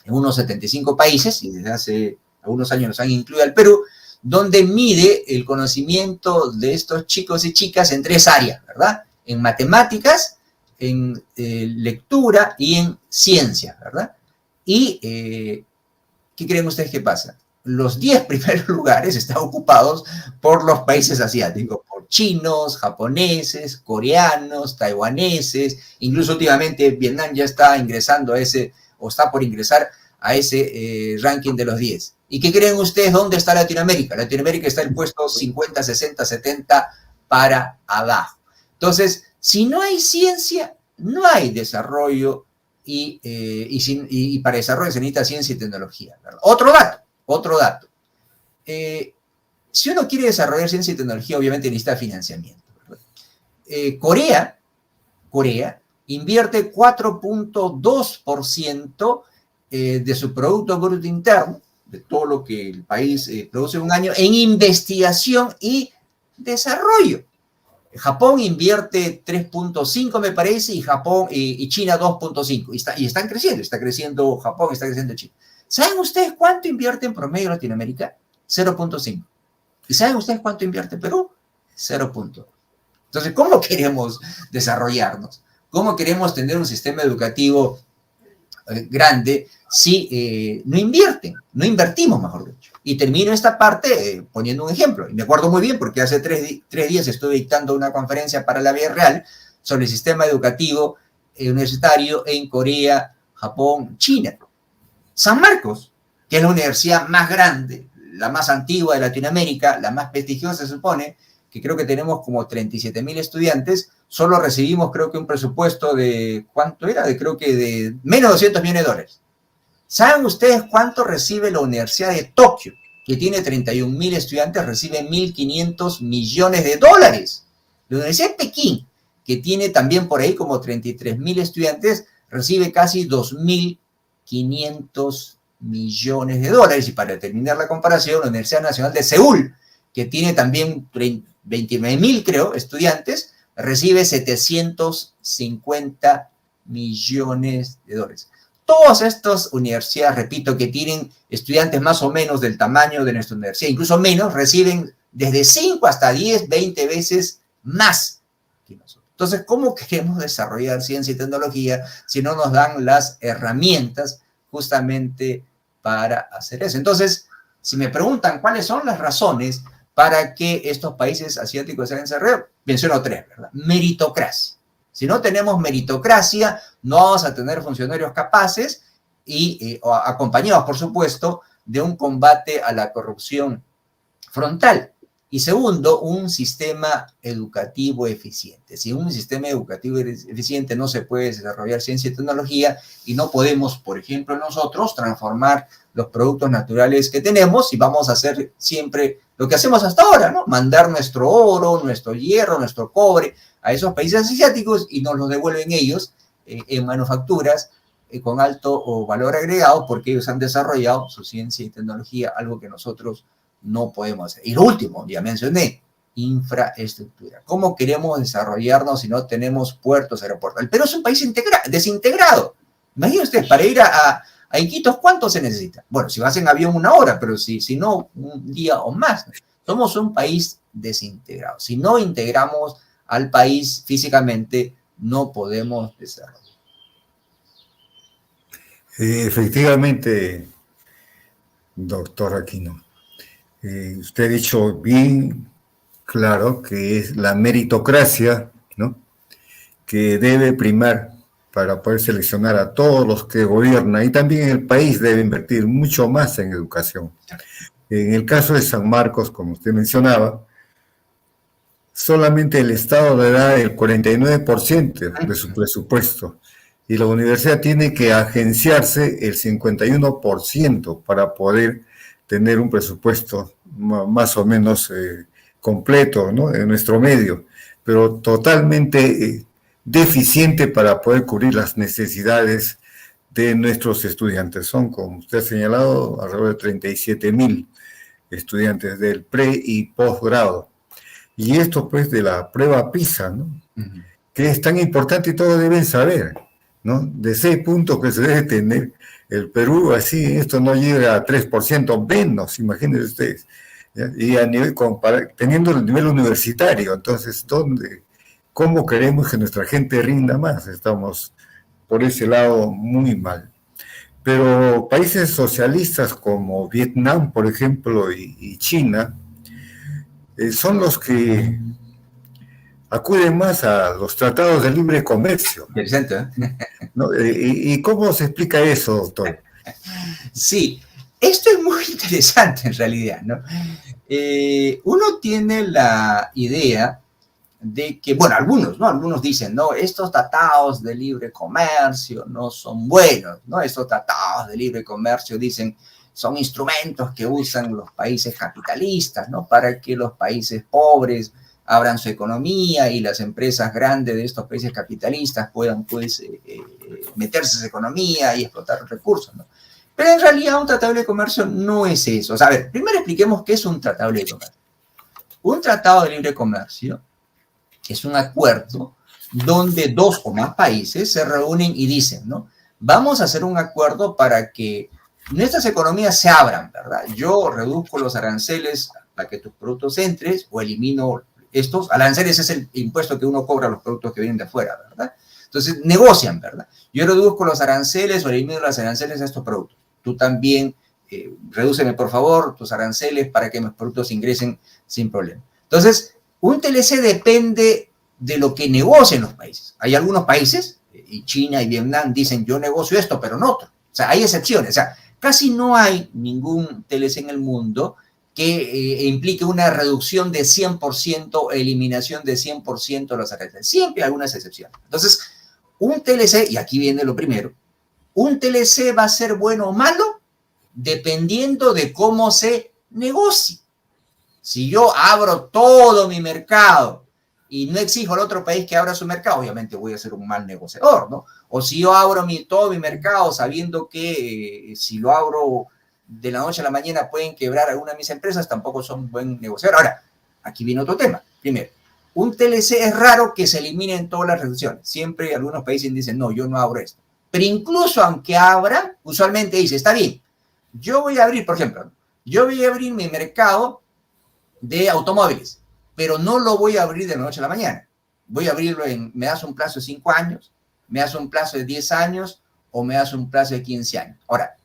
S2: en unos 75 países, y desde hace algunos años nos han incluido al Perú, donde mide el conocimiento de estos chicos y chicas en 3 áreas, ¿verdad? En matemáticas, en lectura y en ciencia, ¿verdad? Y, ¿qué creen ustedes que pasa? Los 10 primeros lugares están ocupados por los países asiáticos, por chinos, japoneses, coreanos, taiwaneses, incluso últimamente Vietnam ya está ingresando a ese, o está por ingresar a ese ranking de los 10. ¿Y qué creen ustedes dónde está Latinoamérica? Latinoamérica está en el puesto 50, 60, 70 para abajo. Entonces, si no hay ciencia, no hay desarrollo y para desarrollo se necesita ciencia y tecnología, ¿verdad? Otro dato. Si uno quiere desarrollar ciencia y tecnología, obviamente necesita financiamiento, ¿verdad? Corea invierte 4.2% de su Producto Bruto Interno, de todo lo que el país produce en un año, en investigación y desarrollo. Japón invierte 3.5, me parece, y China 2.5. Y están creciendo. Está creciendo Japón, está creciendo China. ¿Saben ustedes cuánto invierte en promedio Latinoamérica? 0.5. ¿Y saben ustedes cuánto invierte Perú? 0. Entonces, ¿cómo queremos desarrollarnos? ¿Cómo queremos tener un sistema educativo grande si no invertimos, mejor dicho? Y termino esta parte poniendo un ejemplo. Y me acuerdo muy bien porque hace tres días estuve dictando una conferencia para la Vía Real sobre el sistema educativo universitario en Corea, Japón, China. San Marcos, que es la universidad más grande, la más antigua de Latinoamérica, la más prestigiosa se supone, que creo que tenemos como 37.000 estudiantes, solo recibimos creo que un presupuesto de, ¿cuánto era? Creo que de menos de $200 millones. ¿Saben ustedes cuánto recibe la Universidad de Tokio, que tiene 31.000 estudiantes, recibe $1.500 millones? La Universidad de Pekín, que tiene también por ahí como 33.000 estudiantes, recibe casi $2.500 millones. Y para terminar la comparación, la Universidad Nacional de Seúl, que tiene también 29.000, creo, estudiantes, recibe $750 millones. Todas estas universidades, repito, que tienen estudiantes más o menos del tamaño de nuestra universidad, incluso menos, reciben desde 5 hasta 10, 20 veces más que nosotros. Entonces, ¿cómo queremos desarrollar ciencia y tecnología si no nos dan las herramientas justamente para hacer eso? Entonces, si me preguntan cuáles son las razones para que estos países asiáticos se hayan desarrollado, menciono 3, ¿verdad? Meritocracia. Si no tenemos meritocracia, no vamos a tener funcionarios capaces y acompañados, por supuesto, de un combate a la corrupción frontal. Y segundo, un sistema educativo eficiente. Sin un sistema educativo eficiente no se puede desarrollar ciencia y tecnología y no podemos, por ejemplo, nosotros transformar los productos naturales que tenemos y vamos a hacer siempre lo que hacemos hasta ahora, ¿no? Mandar nuestro oro, nuestro hierro, nuestro cobre a esos países asiáticos y nos los devuelven ellos en manufacturas con alto valor agregado porque ellos han desarrollado su ciencia y tecnología, algo que nosotros no podemos hacer. Y lo último, ya mencioné, infraestructura. ¿Cómo queremos desarrollarnos si no tenemos puertos, aeropuertos? El Perú es un país desintegrado. Imagínense ustedes, para ir a Iquitos, ¿cuánto se necesita? Bueno, si vas en avión 1 hora, pero si no, un día o más. Somos un país desintegrado. Si no integramos al país físicamente, no podemos desarrollar.
S1: Efectivamente, doctor Aquino. Usted ha dicho bien claro que es la meritocracia, ¿no?, que debe primar para poder seleccionar a todos los que gobiernan, y también el país debe invertir mucho más en educación. En el caso de San Marcos, como usted mencionaba, solamente el Estado le da el 49% de su presupuesto y la universidad tiene que agenciarse el 51% para poder tener un presupuesto más o menos completo, ¿no?, en nuestro medio, pero totalmente deficiente para poder cubrir las necesidades de nuestros estudiantes. Son, como usted ha señalado, alrededor de 37.000 estudiantes del pre y posgrado. Y esto pues de la prueba PISA, ¿no?, que es tan importante y todos deben saber, ¿no?, de 6 puntos que se debe tener. El Perú, así, esto no llega a 3% menos, imagínense ustedes, ¿ya? Y a nivel, teniendo el nivel universitario, entonces, ¿cómo queremos que nuestra gente rinda más? Estamos por ese lado muy mal. Pero países socialistas como Vietnam, por ejemplo, y China, son los que acuden más a los tratados de libre comercio.
S2: Interesante, ¿eh?
S1: ¿No? ¿Y cómo se explica eso, doctor?
S2: Sí, esto es muy interesante en realidad, ¿no? Uno tiene la idea de que, bueno, algunos dicen, no, estos tratados de libre comercio no son buenos, ¿no? Estos tratados de libre comercio, dicen, son instrumentos que usan los países capitalistas, ¿no?, para que los países pobres abran su economía y las empresas grandes de estos países capitalistas puedan, pues, meterse en esa economía y explotar los recursos, ¿no? Pero en realidad un tratado de comercio no es eso. O sea, a ver, primero expliquemos qué es un tratado de libre comercio. Un tratado de libre comercio es un acuerdo donde dos o más países se reúnen y dicen, ¿no? Vamos a hacer un acuerdo para que nuestras economías se abran, ¿verdad? Yo reduzco los aranceles para que tus productos entres o elimino estos. Aranceles es el impuesto que uno cobra a los productos que vienen de afuera, ¿verdad? Entonces negocian, ¿verdad? Yo reduzco los aranceles o elimino los aranceles a estos productos. Tú también redúceme, por favor, tus aranceles para que mis productos ingresen sin problema. Entonces, un TLC depende de lo que negocien los países. Hay algunos países, y China y Vietnam dicen, yo negocio esto, pero no otro. O sea, hay excepciones. O sea, casi no hay ningún TLC en el mundo que implique una reducción de 100%, eliminación de 100% de los aranceles. Siempre hay algunas excepciones. Entonces, un TLC, y aquí viene lo primero, un TLC va a ser bueno o malo dependiendo de cómo se negocie. Si yo abro todo mi mercado y no exijo al otro país que abra su mercado, obviamente voy a ser un mal negociador, ¿no? O si yo abro todo mi mercado sabiendo que si lo abro de la noche a la mañana pueden quebrar alguna de mis empresas, tampoco son un buen negociador. Ahora, aquí viene otro tema. Primero, un TLC es raro que se eliminen todas las reducciones. Siempre algunos países dicen, no, yo no abro esto. Pero incluso aunque abran, usualmente dice, está bien, yo voy a abrir, por ejemplo, yo voy a abrir mi mercado de automóviles, pero no lo voy a abrir de la noche a la mañana. Voy a abrirlo me das un plazo de 5 años, me das un plazo de 10 años o me das un plazo de 15 años. Ahora,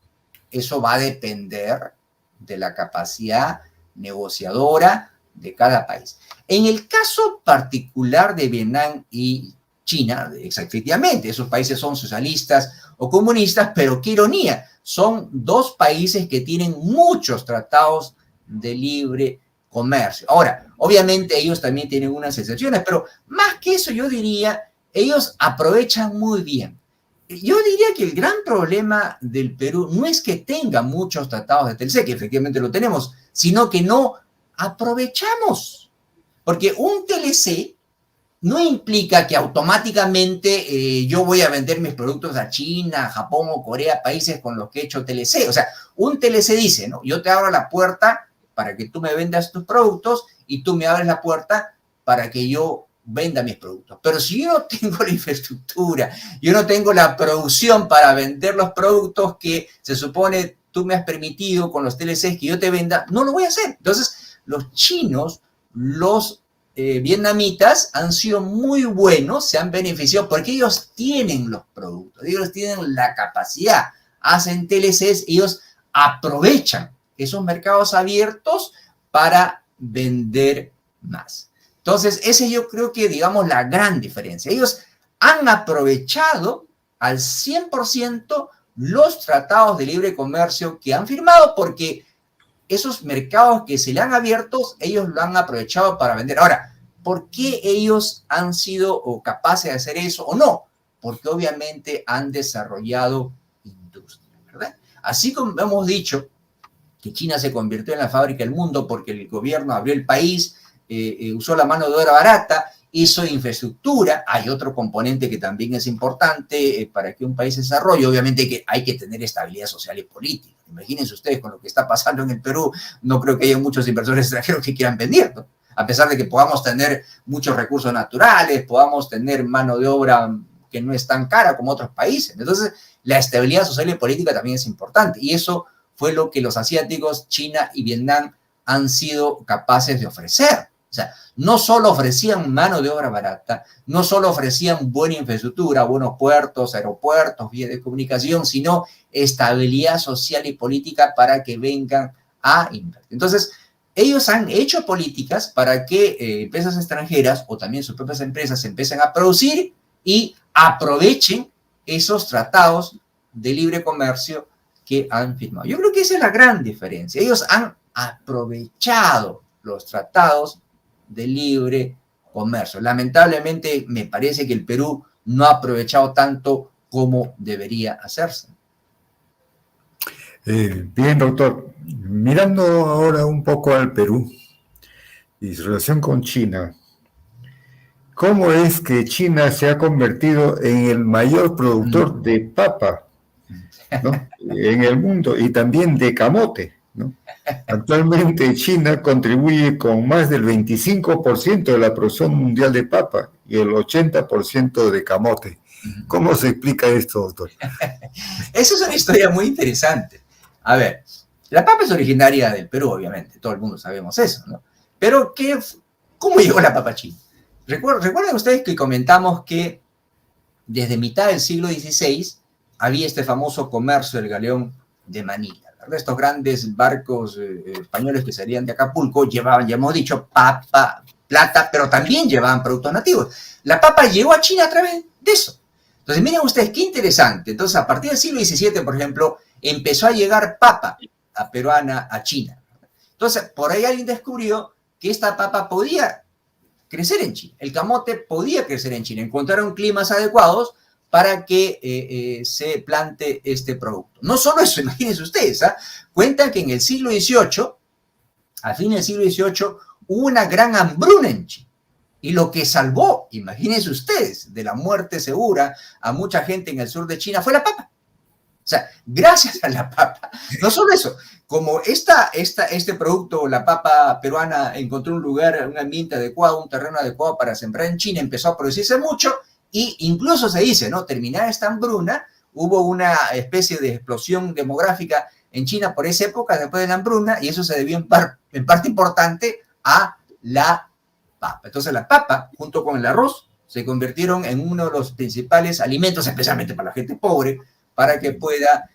S2: eso va a depender de la capacidad negociadora de cada país. En el caso particular de Vietnam y China, efectivamente, esos países son socialistas o comunistas, pero qué ironía, son dos países que tienen muchos tratados de libre comercio. Ahora, obviamente ellos también tienen unas excepciones, pero más que eso yo diría, ellos aprovechan muy bien. Yo diría que el gran problema del Perú no es que tenga muchos tratados de TLC, que efectivamente lo tenemos, sino que no aprovechamos. Porque un TLC no implica que automáticamente yo voy a vender mis productos a China, Japón o Corea, países con los que he hecho TLC. O sea, un TLC dice, ¿no? Yo te abro la puerta para que tú me vendas tus productos y tú me abres la puerta para que yo venda mis productos. Pero si yo no tengo la infraestructura, yo no tengo la producción para vender los productos que se supone tú me has permitido con los TLCs que yo te venda, no lo voy a hacer. Entonces, los chinos, los vietnamitas han sido muy buenos, se han beneficiado porque ellos tienen los productos, ellos tienen la capacidad, hacen TLCs, ellos aprovechan esos mercados abiertos para vender más. Entonces, ese yo creo que, digamos, la gran diferencia. Ellos han aprovechado al 100% los tratados de libre comercio que han firmado porque esos mercados que se le han abierto, ellos lo han aprovechado para vender. Ahora, ¿por qué ellos han sido capaces de hacer eso o no? Porque obviamente han desarrollado industria, ¿verdad? Así como hemos dicho que China se convirtió en la fábrica del mundo porque el gobierno abrió el país, usó la mano de obra barata, hizo infraestructura. Hay otro componente que también es importante para que un país se desarrolle. Obviamente que hay que tener estabilidad social y política. Imagínense ustedes con lo que está pasando en el Perú, no creo que haya muchos inversores extranjeros que quieran venir, ¿no? A pesar de que podamos tener muchos recursos naturales, podamos tener mano de obra que no es tan cara como otros países. Entonces, la estabilidad social y política también es importante. Y eso fue lo que los asiáticos, China y Vietnam, han sido capaces de ofrecer. O sea, no solo ofrecían mano de obra barata, no solo ofrecían buena infraestructura, buenos puertos, aeropuertos, vías de comunicación, sino estabilidad social y política para que vengan a invertir. Entonces, ellos han hecho políticas para que empresas extranjeras o también sus propias empresas empiecen a producir y aprovechen esos tratados de libre comercio que han firmado. Yo creo que esa es la gran diferencia. Ellos han aprovechado los tratados de libre comercio. Lamentablemente, me parece que el Perú no ha aprovechado tanto como debería hacerse.
S1: Bien, doctor. Mirando ahora un poco al Perú y su relación con China, ¿cómo es que China se ha convertido en el mayor productor de papa, ¿no? en el mundo y también de camote? ¿no? Actualmente China contribuye con más del 25% de la producción mundial de papa y el 80% de camote. ¿Cómo se explica esto, doctor?
S2: Esa es una historia muy interesante. A ver, la papa es originaria del Perú, obviamente, todo el mundo sabemos eso, ¿no? Pero, ¿cómo llegó la papa a China? Recuerden ustedes que comentamos que desde mitad del siglo XVI había este famoso comercio del galeón de Manila, ¿verdad? Estos grandes barcos españoles que salían de Acapulco llevaban, ya hemos dicho, papa, plata, pero también llevaban productos nativos. La papa llegó a China a través de eso. Entonces, miren ustedes, qué interesante. Entonces, a partir del siglo XVII, por ejemplo, empezó a llegar papa peruana a China. Entonces, por ahí alguien descubrió que esta papa podía crecer en China. El camote podía crecer en China. Encontraron climas adecuados para que se plante este producto. No solo eso, imagínense ustedes, ¿eh? Cuentan que en el siglo XVIII, a fin del siglo XVIII, hubo una gran hambruna en China. Y lo que salvó, imagínense ustedes, de la muerte segura a mucha gente en el sur de China fue la papa. O sea, gracias a la papa. No solo eso, como este producto, la papa peruana, encontró un lugar, un ambiente adecuado, un terreno adecuado para sembrar en China, empezó a producirse mucho y incluso se dice, ¿no? Terminada esta hambruna, hubo una especie de explosión demográfica en China por esa época, después de la hambruna, y eso se debió en parte importante a la papa. Entonces la papa, junto con el arroz, se convirtieron en uno de los principales alimentos, especialmente para la gente pobre, para que pueda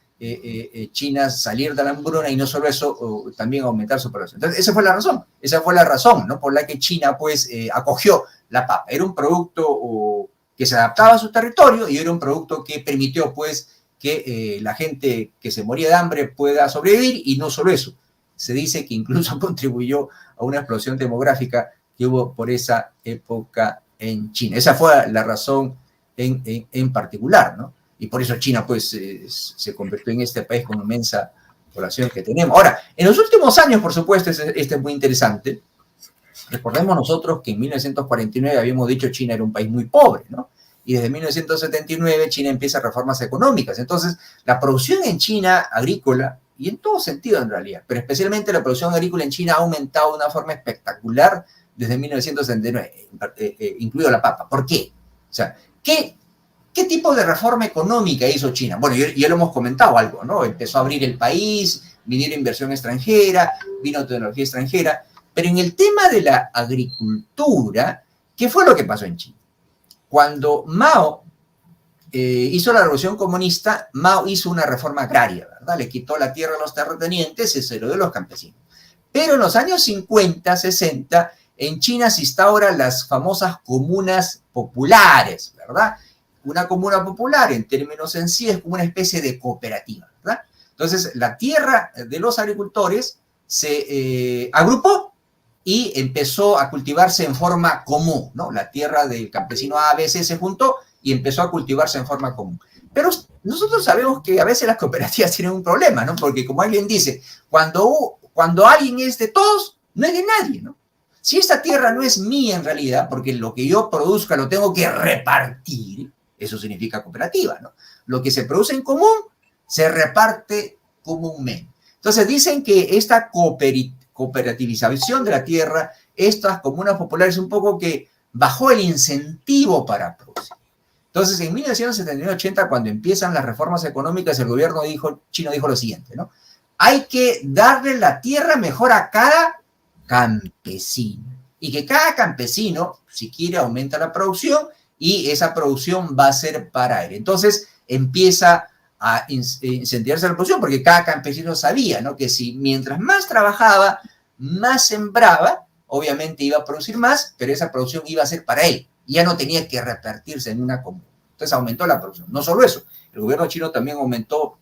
S2: China salir de la hambruna y no solo eso, también aumentar su producción. Entonces, esa fue la razón, ¿no? Por la que China, pues, acogió la papa. Era un producto que se adaptaba a su territorio y era un producto que permitió, pues, que la gente que se moría de hambre pueda sobrevivir y no solo eso. Se dice que incluso contribuyó a una explosión demográfica que hubo por esa época en China. Esa fue la razón en particular, ¿no? Y por eso China, pues, se convirtió en este país con inmensa población que tenemos. Ahora, en los últimos años, por supuesto, este es muy interesante. Recordemos nosotros que en 1949 habíamos dicho China era un país muy pobre, ¿no? Y desde 1979 China empieza reformas económicas. Entonces, la producción en China agrícola, y en todo sentido en realidad, pero especialmente la producción agrícola en China ha aumentado de una forma espectacular desde 1979, incluido la papa. ¿Por qué? O sea, ¿qué tipo de reforma económica hizo China? Bueno, ya lo hemos comentado algo, ¿no? Empezó a abrir el país, vinieron inversión extranjera, vino tecnología extranjera, pero en el tema de la agricultura, ¿qué fue lo que pasó en China? Cuando Mao hizo la revolución comunista, Mao hizo una reforma agraria, ¿verdad? Le quitó la tierra a los terratenientes y se lo dio a los campesinos. Pero en los años 50, 60, en China se instauran las famosas comunas populares, ¿verdad? Una comuna popular, en términos sencillos, es como una especie de cooperativa, ¿verdad? Entonces, la tierra de los agricultores se agrupó y empezó a cultivarse en forma común, ¿no? La tierra del campesino A, B, C se juntó y empezó a cultivarse en forma común. Pero nosotros sabemos que a veces las cooperativas tienen un problema, ¿no? Porque como alguien dice, cuando alguien es de todos, no es de nadie, ¿no? Si esta tierra no es mía en realidad, porque lo que yo produzca lo tengo que repartir, eso significa cooperativa, ¿no? Lo que se produce en común se reparte comúnmente. Entonces dicen que esta cooperativización de la tierra, estas comunas populares, un poco que bajó el incentivo para producir. Entonces en 1979-80, cuando empiezan las reformas económicas, el gobierno chino dijo lo siguiente, ¿no? Hay que darle la tierra mejor a cada campesino. Y que cada campesino, si quiere, aumenta la producción y esa producción va a ser para él. Entonces empieza a incentivarse la producción, porque cada campesino sabía, ¿no? Que si mientras más trabajaba, más sembraba, obviamente iba a producir más, pero esa producción iba a ser para él. Y ya no tenía que repartirse en una comuna. Entonces aumentó la producción. No solo eso, el gobierno chino también aumentó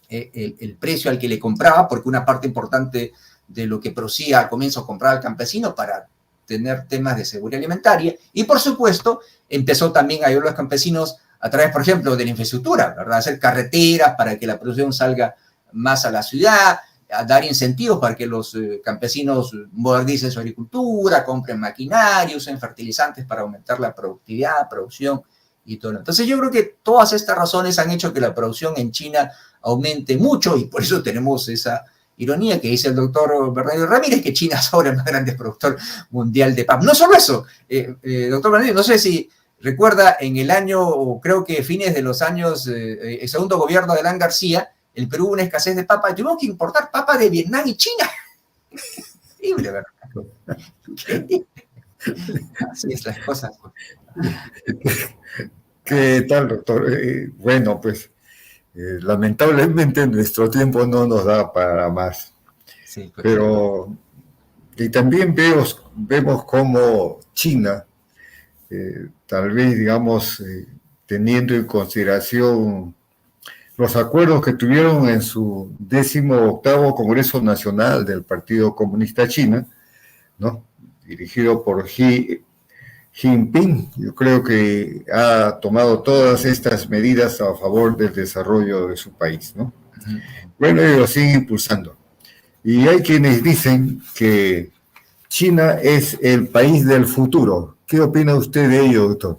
S2: el precio al que le compraba, porque una parte importante de lo que producía al comienzo compraba al campesino para tener temas de seguridad alimentaria, y por supuesto empezó también a ayudar a los campesinos a través, por ejemplo, de la infraestructura, ¿verdad? Hacer carreteras para que la producción salga más a la ciudad, a dar incentivos para que los campesinos modernicen su agricultura, compren maquinaria, usen fertilizantes para aumentar la productividad, producción y todo. Entonces yo creo que todas estas razones han hecho que la producción en China aumente mucho y por eso tenemos esa ironía que dice el doctor Bernardo Ramírez, que China es ahora el más grande productor mundial de papa. No solo eso, doctor Bernardo, no sé si recuerda en el año, creo que fines de los años, el segundo gobierno de Alan García, el Perú hubo una escasez de papa y tuvimos que importar papa de Vietnam y China. Increíble, ¿verdad? Así es las cosas.
S1: ¿Qué tal, doctor? Bueno, pues lamentablemente nuestro tiempo no nos da para más.
S2: Sí, pues,
S1: pero y también vemos cómo China, tal vez, digamos, teniendo en consideración los acuerdos que tuvieron en su 18º Congreso Nacional del Partido Comunista China, ¿no? Dirigido por Xi Jinping, yo creo que ha tomado todas estas medidas a favor del desarrollo de su país, ¿no? Bueno, y lo siguen impulsando. Y hay quienes dicen que China es el país del futuro. ¿Qué opina usted de ello, doctor?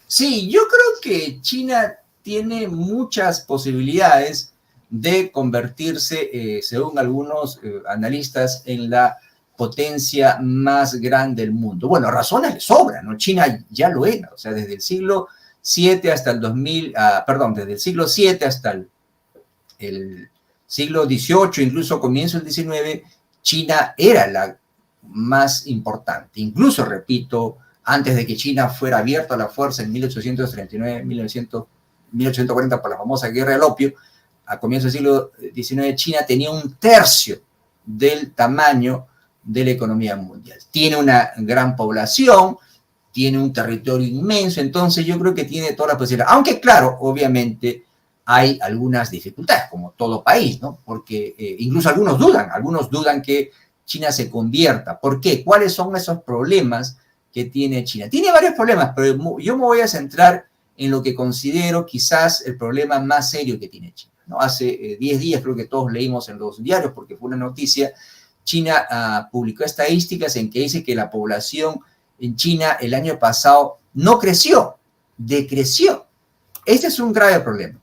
S2: Sí, yo creo que China tiene muchas posibilidades de convertirse, según algunos analistas, en la potencia más grande del mundo. Bueno, razones le sobran, ¿no? China ya lo era, o sea, desde el siglo VII hasta el 2000, desde el siglo VII hasta el siglo XVIII, incluso comienzo del XIX, China era la más importante. Incluso, repito, antes de que China fuera abierta a la fuerza en 1839, 1840 por la famosa Guerra del Opio, a comienzos del siglo XIX, China tenía 1/3 del tamaño de la economía mundial. Tiene una gran población, tiene un territorio inmenso, entonces yo creo que tiene todas las posibilidades. Aunque, claro, obviamente hay algunas dificultades, como todo país, ¿no? Porque incluso algunos dudan que China se convierta. ¿Por qué? ¿Cuáles son esos problemas que tiene China? Tiene varios problemas, pero yo me voy a centrar en lo que considero quizás el problema más serio que tiene China, ¿no? Hace 10 días creo que todos leímos en los diarios, porque fue una noticia, China publicó estadísticas en que dice que la población en China el año pasado no creció, decreció. Este es un grave problema.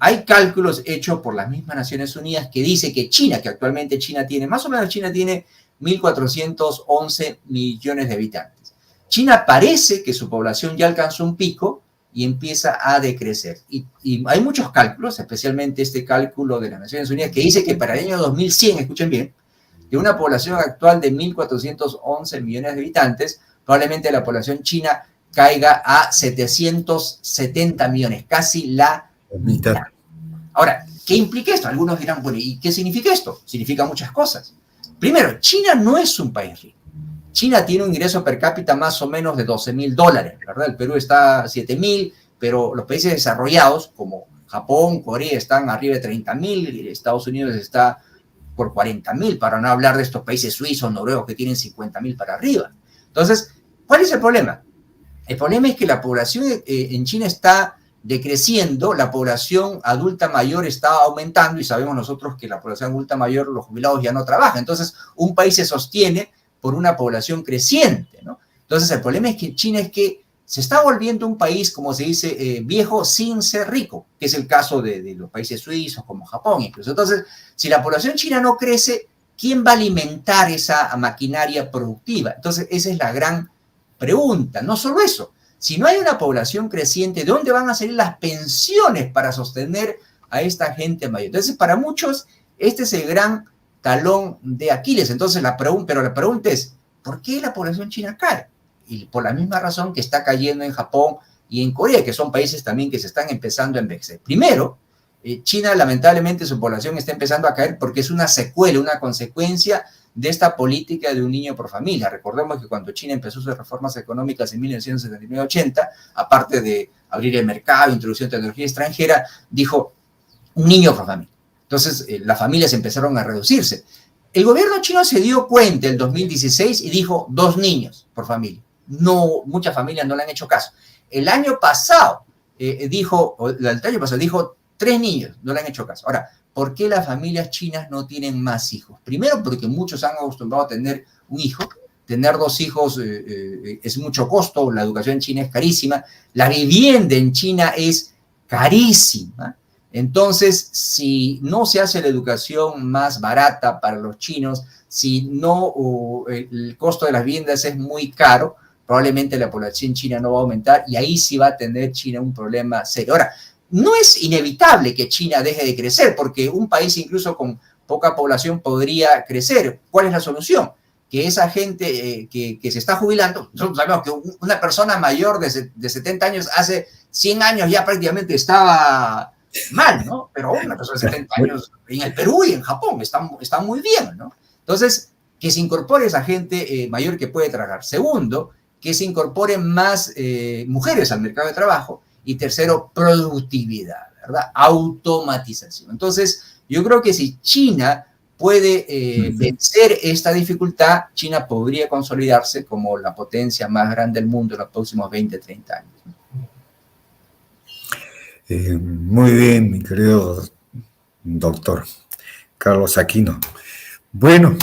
S2: Hay cálculos hechos por las mismas Naciones Unidas que dice que China, que actualmente China tiene, más o menos China tiene 1.411 millones de habitantes. China parece que su población ya alcanzó un pico y empieza a decrecer. Y hay muchos cálculos, especialmente este cálculo de las Naciones Unidas, que dice que para el año 2100, escuchen bien, de una población actual de 1.411 millones de habitantes, probablemente la población china caiga a 770 millones, casi la mitad. Ahora, ¿qué implica esto? Algunos dirán, bueno, ¿y qué significa esto? Significa muchas cosas. Primero, China no es un país rico. China tiene un ingreso per cápita más o menos de $12,000, ¿verdad? El Perú está a 7,000, pero los países desarrollados, como Japón, Corea, están arriba de 30,000, Estados Unidos está por 40,000, para no hablar de estos países suizos, noruegos, que tienen 50,000 para arriba. Entonces, ¿cuál es el problema? El problema es que la población en China está decreciendo, la población adulta mayor está aumentando y sabemos nosotros que la población adulta mayor, los jubilados ya no trabajan. Entonces, un país se sostiene por una población creciente, ¿no? Entonces, el problema es que China es que se está volviendo un país, como se dice, viejo sin ser rico, que es el caso de los países suizos como Japón incluso. Entonces, si la población china no crece, ¿quién va a alimentar esa maquinaria productiva? Entonces, esa es la gran pregunta. No solo eso, si no hay una población creciente, ¿de dónde van a salir las pensiones para sostener a esta gente mayor? Entonces, para muchos, este es el gran talón de Aquiles. Entonces, pero la pregunta es, ¿por qué la población china cae? Y por la misma razón que está cayendo en Japón y en Corea, que son países también que se están empezando a envejecer. Primero, China, lamentablemente, su población está empezando a caer porque es una secuela, una consecuencia de esta política de un niño por familia. Recordemos que cuando China empezó sus reformas económicas en 1979-80, aparte de abrir el mercado, introducción de tecnología extranjera, dijo un niño por familia. Entonces, las familias empezaron a reducirse. El gobierno chino se dio cuenta en 2016 y dijo 2 niños por familia. No, muchas familias no le han hecho caso. El año pasado dijo 3 niños, no le han hecho caso. Ahora, ¿por qué las familias chinas no tienen más hijos? Primero, porque muchos han acostumbrado a tener un hijo. Tener 2 hijos es mucho costo, la educación en China es carísima, la vivienda en China es carísima. Entonces, si no se hace la educación más barata para los chinos, si no el costo de las viviendas es muy caro, probablemente la población china no va a aumentar y ahí sí va a tener China un problema serio. Ahora, no es inevitable que China deje de crecer, porque un país incluso con poca población podría crecer. ¿Cuál es la solución? Que esa gente que se está jubilando, nosotros sabemos que una persona mayor de 70 años hace 100 años ya prácticamente estaba mal, ¿no? Pero una persona de 70 años en el Perú y en Japón está muy bien, ¿no? Entonces, que se incorpore esa gente mayor que puede trabajar. Segundo, que se incorporen más mujeres al mercado de trabajo. Y tercero, productividad, ¿verdad? Automatización. Entonces, yo creo que si China puede vencer esta dificultad, China podría consolidarse como la potencia más grande del mundo en los próximos 20, 30 años.
S1: Muy bien, mi querido doctor Carlos Aquino. Bueno,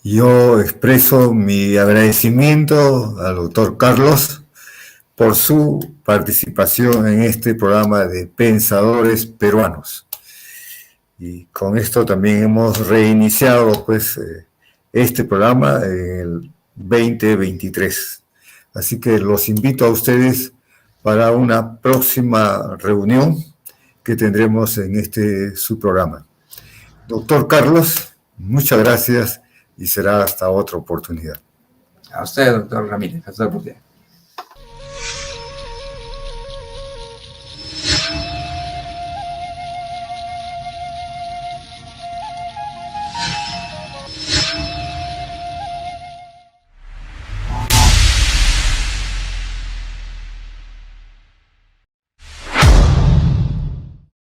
S1: yo expreso mi agradecimiento al doctor Carlos por su participación en este programa de Pensadores Peruanos. Y con esto también hemos reiniciado pues, este programa en el 2023. Así que los invito a ustedes para una próxima reunión que tendremos en su programa. Doctor Carlos, muchas gracias y será hasta otra oportunidad.
S2: A usted, doctor Ramírez, hasta la próxima.